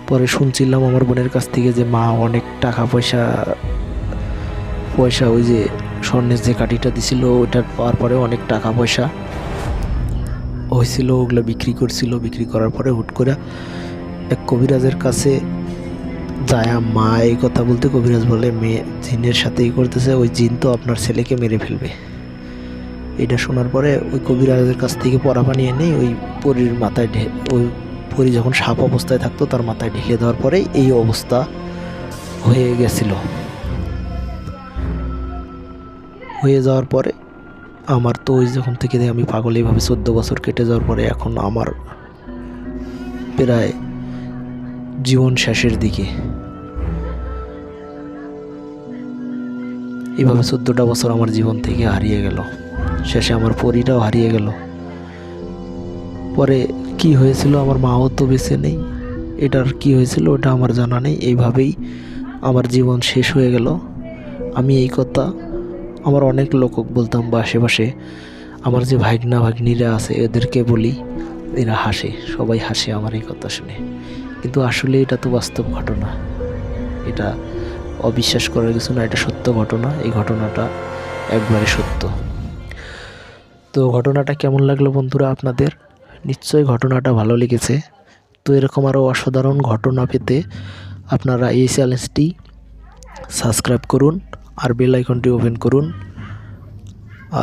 পরে শুনছিলাম আমার বোনের কাছ থেকে যে মা অনেক টাকা পয়সা ওই যে স্বর্ণের যে কাঠিটা দিছিল ওইটার পাওয়ার পরে অনেক টাকা পয়সা হয়েছিল, ওগুলো বিক্রি করছিল। বিক্রি করার পরে হুট করে এক কবিরাজের কাছে যায় মা এই কথা বলতে, কবিরাজ বলে মেয়ে জিনের সাথে করতেছে, ওই জিন তো আপনার ছেলেকে মেরে ফেলবে। এটা শোনার পরে ওই কবিরাজের কাছ থেকে পরা পানি এনে ওই পরীর মাথায় ওই পরী যখন সাপ অবস্থায় থাকতো তার মাথায় ঢেকে দেওয়ার পরে এই অবস্থা হয়ে গেছিল। হয়ে যাওয়ার পরে আমার তো ওই যখন থেকে আমি পাগল, এইভাবে 14 বছর কেটে যাওয়ার পরে এখন আমার প্রায় জীবন শেষের দিকে। এইভাবে 14টা বছর আমার জীবন থেকে হারিয়ে গেল, শেষে আমার পরীটাও হারিয়ে গেল। পরে কি হয়েছিল আমার মাও তো বেঁচে নেই, এটার কি হয়েছিল ওটা আমার জানা নেই। এইভাবেই আমার জীবন শেষ হয়ে গেল। আমি এই কথা আমার অনেক লোক বলতাম বা আশেপাশে আমার যে ভাগ্না ভাগ্নিরা আছে এদেরকে বলি, এরা হাসে, সবাই হাসে আমার এই কথা শুনে। কিন্তু আসলে এটা তো বাস্তব ঘটনা, এটা অবিশ্বাস করার কিছু না, এটা সত্য ঘটনা। এই ঘটনাটা একবারে সত্য। তো ঘটনাটা কেমন লাগলো বন্ধুরা আপনাদের? নিশ্চয়ই ঘটনাটা ভালো লেগেছে। তো এরকম আরও অসাধারণ ঘটনা পেতে আপনারা এই চ্যানেলটি সাবস্ক্রাইব করুন আর বেল আইকনটি ওপেন করুন।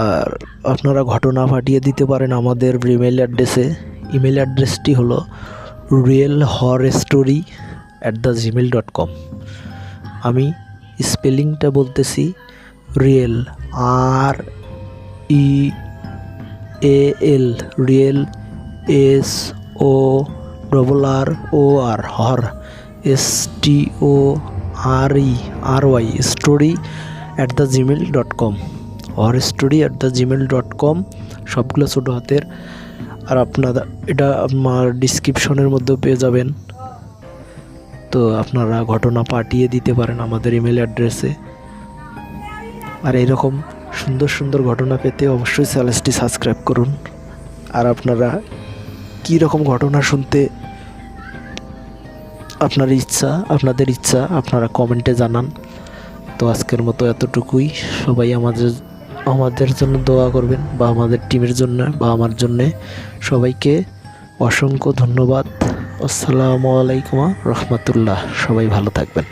আর আপনারা ঘটনা পাঠিয়ে দিতে পারেন আমাদের ইমেল অ্যাড্রেসে। ইমেল অ্যাড্রেসটি হলো realhorrorstory@gmail.com। আমি স্পেলিংটা বলতেছি, রিয়েল REAL রিয়েল SORROR হর STORY story@gmail.com horrorstory@gmail.com সবগুলো ছোটো হাতের। আর আপনারা এটা আমার ডিসক্রিপশনের মধ্যে পেয়ে যাবেন। তো আপনারা ঘটনা পাঠিয়ে দিতে পারেন আমাদের ইমেল অ্যাড্রেসে। আর এরকম সুন্দর সুন্দর ঘটনা পেতে অবশ্যই চ্যানেলটি সাবস্ক্রাইব করুন। আর আপনারা কী রকম ঘটনা শুনতে আপনাদের ইচ্ছা আপনারা কমেন্টে জানান। তো আজকের মতো এতটুকুই। সবাই আমাদের জন্য দোয়া করবেন, বা আমাদের টিমের জন্য বা আমার জন্যে। সবাইকে অসংখ্য ধন্যবাদ। আসসালামু আলাইকুম রহমতুল্লাহ। সবাই ভালো থাকবেন।